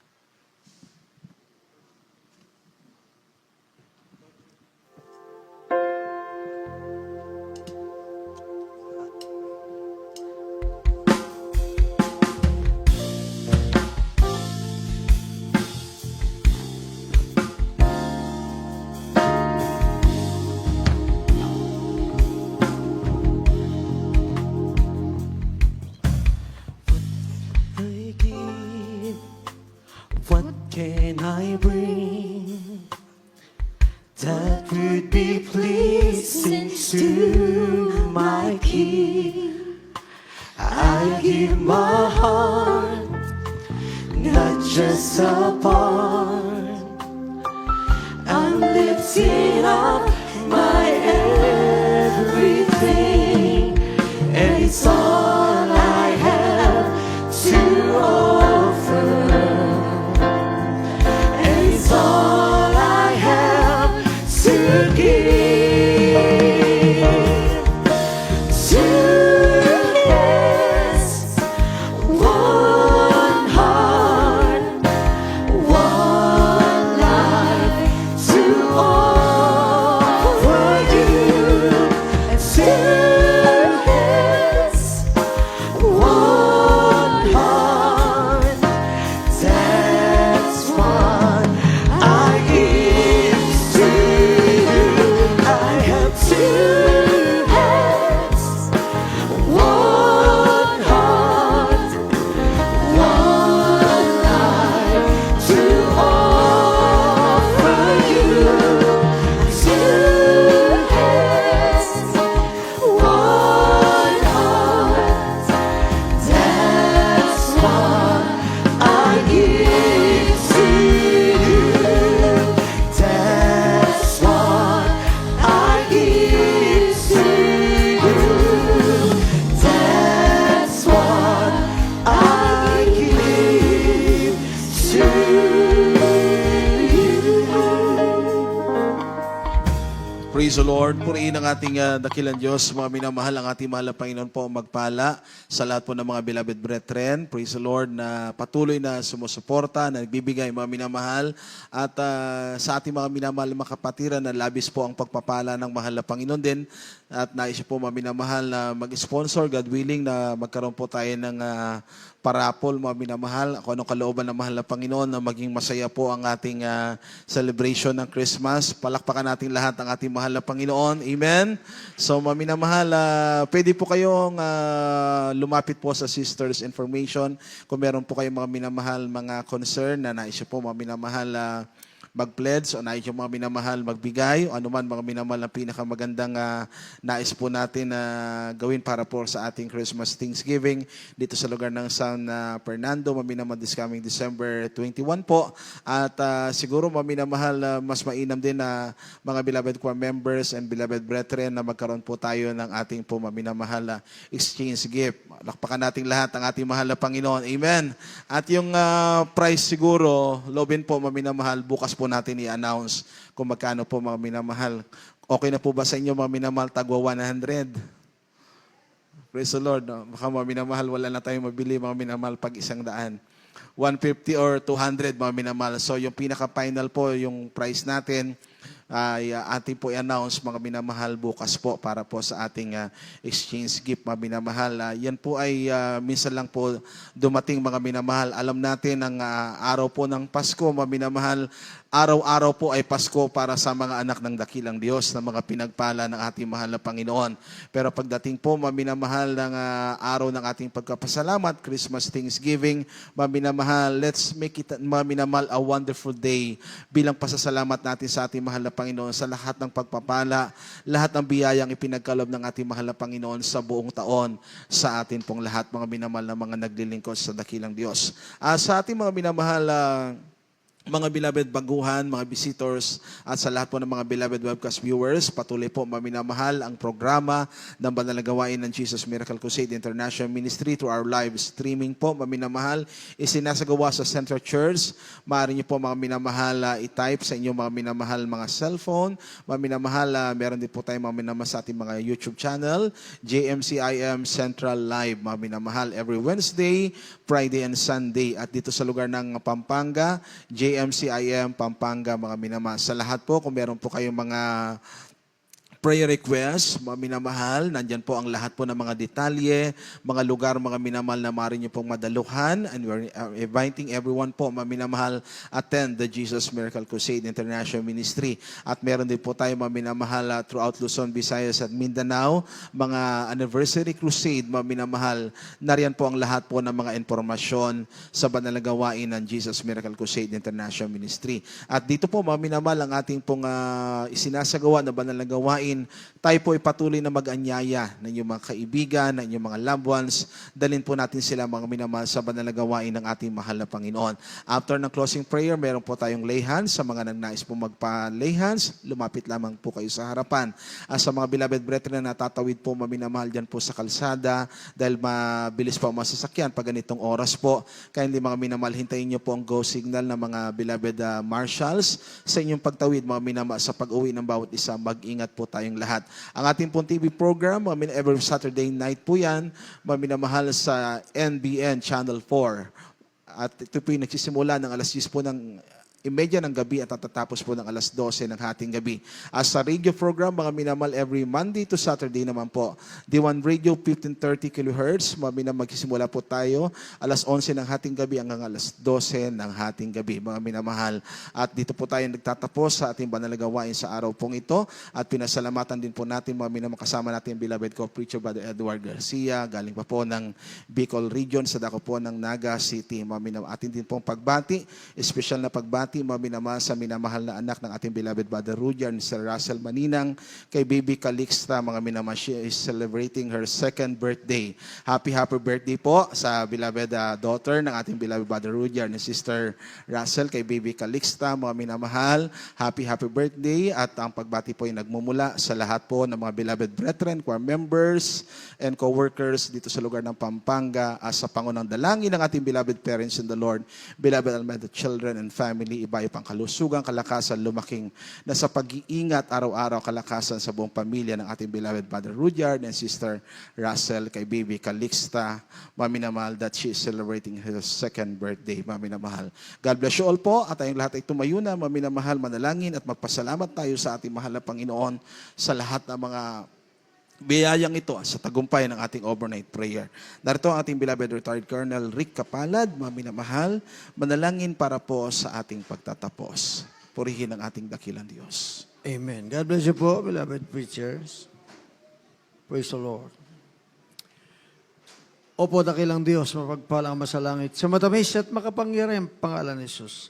I give? What can I bring that would be pleasing to my King? I give my heart, not just a part. I'm lifting up my everything, and it's all I have to offer, and it's all I have to give to His one heart, one life to offer you, and to His one heart. That's what I give to you. I have two hands, one heart, one life to offer you. Two hands, one heart. That's what I give to you. That's what I give to you. That's what I give to you. Praise the Lord. Purihin ang ating dakilang Diyos. Mga minamahal, ang ating mahal na Panginoon po magpala sa lahat po ng mga beloved brethren. Praise the Lord na patuloy na sumusuporta, na nagbibigay mga minamahal. At sa ating mga minamahal na kapatiran na labis po ang pagpapala ng mahal na Panginoon din. At nais po mga minamahal na mag-sponsor, God willing, na magkaroon po tayo ng parapol, mga minamahal. Kung anong kalooban ng mahal na Panginoon na maging masaya po ang ating celebration ng Christmas. Palakpakan natin lahat ang ating mahal na Panginoon. Amen? So, mga minamahal, pwede po kayong lumapit po sa Sisters Information. Kung meron po kayong mga minamahal, mga concern na nais po, mga minamahal, mag-pledge o nais yung mga minamahal magbigay o anuman mga minamahal na pinakamagandang nais po natin na gawin para po sa ating Christmas Thanksgiving dito sa lugar ng San Fernando, mga minamahal, this coming December 21 po. At siguro mga minamahal, mas mainam din na mga beloved choir members and beloved brethren na magkaroon po tayo ng ating po mga minamahal exchange gift. Lakpakan natin lahat ang ating mahal na Panginoon. Amen. At yung price siguro, lobin po mga minamahal, bukas po natin i-announce kung magkano po mga minamahal. Okay na po ba sa inyo mga minamahal, tagwa 100? Praise the Lord. No? Baka mga minamahal, wala na tayong mabili mga minamahal pag 100. 150 or 200 mga minamahal. So yung pinaka-final po, yung price natin, ay ating po i-announce mga minamahal bukas po para po sa ating exchange gift mga minamahal. Yan po ay minsan lang po dumating mga minamahal. Alam natin ang araw po ng Pasko mga minamahal. Araw-araw po ay Pasko para sa mga anak ng dakilang Diyos na mga pinagpala ng ating mahal na Panginoon. Pero pagdating po mga minamahal ng araw ng ating pagkapasalamat, Christmas Thanksgiving, mga minamahal, let's make it mga minamahal a wonderful day bilang pasasalamat natin sa ating mahal na Panginoon sa lahat ng pagpapala, lahat ng biyayang ipinagkaloob ng ating mahal na Panginoon sa buong taon sa atin pong lahat mga minamahal na mga naglilingkod sa dakilang Diyos. Sa ating mga minamahal, mga beloved baguhan, mga visitors, at sa lahat po ng mga beloved webcast viewers, patuloy po maminamahal ang programa ng banal na gawain ng Jesus Miracle Crusade International Ministry through our live streaming po, maminamahal, isinasagawa sa Central Church. Maaari niyo po mga minamahal i-type sa inyong mga minamahal mga cellphone. Maminamahal, meron din po tayong mga minamahal sa ating mga YouTube channel, JMCIM Central Live, mga minamahal, every Wednesday, Friday, and Sunday. At dito sa lugar ng Pampanga, JMCIM Pampanga, mga minamahal. Sa lahat po, kung meron po kayong mga prayer requests, mga minamahal, nandyan po ang lahat po ng mga detalye, mga lugar, mga minamahal na maaari niyo pong madaluhan. And we're inviting everyone po, mga minamahal, attend the Jesus Miracle Crusade International Ministry. At meron din po tayo mga minamahal throughout Luzon, Visayas at Mindanao, mga anniversary crusade, mga minamahal. Nariyan po ang lahat po ng mga informasyon sa banal na gawain ng Jesus Miracle Crusade International Ministry. At dito po, mga minamahal, ang ating pong isinasagawa na banal na gawain, tayo po ay patuloy na mag-anyaya ng inyong mga kaibigan, ng inyong mga loved ones. Dalhin po natin sila mga minamahal sa banal na gawain ng ating mahal na Panginoon. After ng closing prayer, meron po tayong lay hands. Sa mga nagnais po magpa-lay hands, lumapit lamang po kayo sa harapan. Sa mga beloved brethren na natatawid po maminamahal dyan po sa kalsada dahil mabilis po ang masasakyan pag ganitong oras po. Kaya hindi mga minamahal, hintayin nyo po ang go signal ng mga beloved marshals sa inyong pagtawid mga minamahal. Sa pag-uwi ng bawat isa, mag-ingat po tayong lahat. Ang ating pong TV program, every Saturday night po yan, maminamahal sa NBN Channel 4. At ito po yung nagsisimula ng alas 10 po ng imedya ng gabi at tatatapos po ng alas 12 ng hating gabi. As sa radio program, mga minamahal, every Monday to Saturday naman po. D1 Radio, 1530 kHz. Mga minamahal, magsisimula po tayo alas 11 ng hating gabi hanggang alas 12 ng hating gabi. Mga minamahal. At dito po tayo nagtatapos sa ating banal na gawain sa araw pong ito. At pinasalamatan din po natin mga minamahal, kasama natin yung beloved ko, Preacher Brother Edward Garcia, galing pa po ng Bicol Region, sa dako po ng Naga City. Mga minamahal, atin din pong pagbati, special na pagbati, mga minamahal sa minamahal na anak ng ating beloved Brother Rudyard, Sir Russell Maninang, kay Baby Calixta, mga minamahal, she is celebrating her 2nd birthday. Happy birthday po sa beloved daughter ng ating beloved Brother Rudyard, ni Sister Russell, kay Baby Calixta, mga minamahal, happy birthday. At ang pagbati po ay nagmumula sa lahat po ng mga beloved brethren, choir members, and co-workers dito sa lugar ng Pampanga, sa pangunang dalangin ng ating beloved parents in the Lord, beloved Almeida children and family, iba pang kalusugan, kalakasan, lumaking nasa pag-iingat araw-araw, kalakasan sa buong pamilya ng ating beloved Brother Rudyard and Sister Russell, kay Baby Calixta, maminamahal, that she is celebrating her 2nd birthday, maminamahal. God bless you all po, at tayong lahat ay tumayo na, maminamahal, manalangin at magpasalamat tayo sa ating mahal na Panginoon sa lahat ng mga biyayang ito sa tagumpay ng ating overnight prayer. Narito ang ating beloved retired Colonel Rick Kapalad, mga minamahal, manalangin para po sa ating pagtatapos. Purihin ang ating dakilang Diyos. Amen. God bless you po, beloved preachers. Praise the Lord. Opo, dakilang Diyos, mapagpalang masalangit. Sa matamis at makapangyarihan pangalan ni Jesus.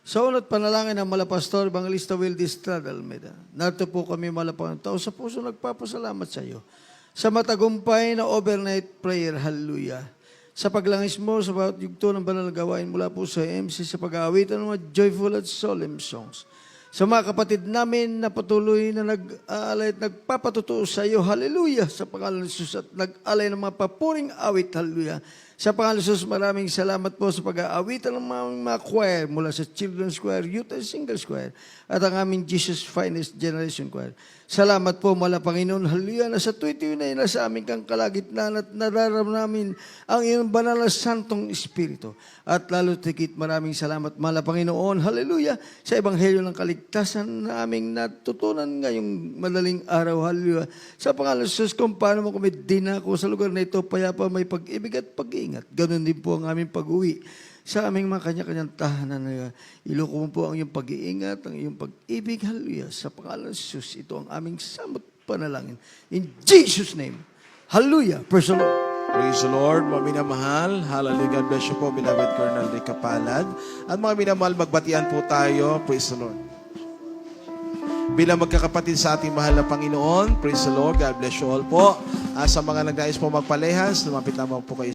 Sa una't panalangin ng Malapastor, Evangelista Will Distrad Almeida. Narito po kami malapang tao sa puso nagpapasalamat sa iyo. Sa matagumpay na overnight prayer, hallelujah. Sa paglangis mo sa bawat yugto ng banal na gawain mula po sa MC sa pag-aawitan ng mga joyful at solemn songs. Sa mga kapatid namin na patuloy na nag-aalay at nagpapatutuo sa iyo, hallelujah, sa pangalan ng Jesus at nag-alay ng mga papuring awit, hallelujah. Sa pangalan ng Jesus, maraming salamat po sa pag-aawitan ng mga choir mula sa Children's Choir, Youth and Singles Choir at ang aming Jesus Finest Generation Choir. Salamat po, mala Panginoon, hallelujah, na sa tuwid-tuwid na nasa aming kang kalagitnaan at nararamdaman namin ang iyong banal na santong Espiritu. At lalo tikit maraming salamat, mala Panginoon, hallelujah, sa Ebanghelyo ng Kaligtasan na aming natutunan ngayong madaling araw, hallelujah. Sa pangalan ng Jesus, kung paano mo kami dinako sa lugar na ito, payapa may pag-ibig at pag-iingat. Ganon din po ang aming pag-uwi sa aming mga kanya-kanyang tahanan. Iloko mo po ang iyong pag-iingat, ang iyong pag-ibig, hallelujah. Sa pangalan ng Jesus, ito ang aming samot panalangin. In Jesus' name, hallelujah. Praise the Lord. Praise the Lord, mga minamahal. Hallelujah. God bless you po, beloved Colonel Rick Kapalad. At mga minamahal, magbatian po tayo. Praise the Lord. Bilang magkakapatid sa ating mahal na Panginoon, praise the Lord. God bless you all po. Sa mga nagdais po magpalehas, lumapit lamang po kayo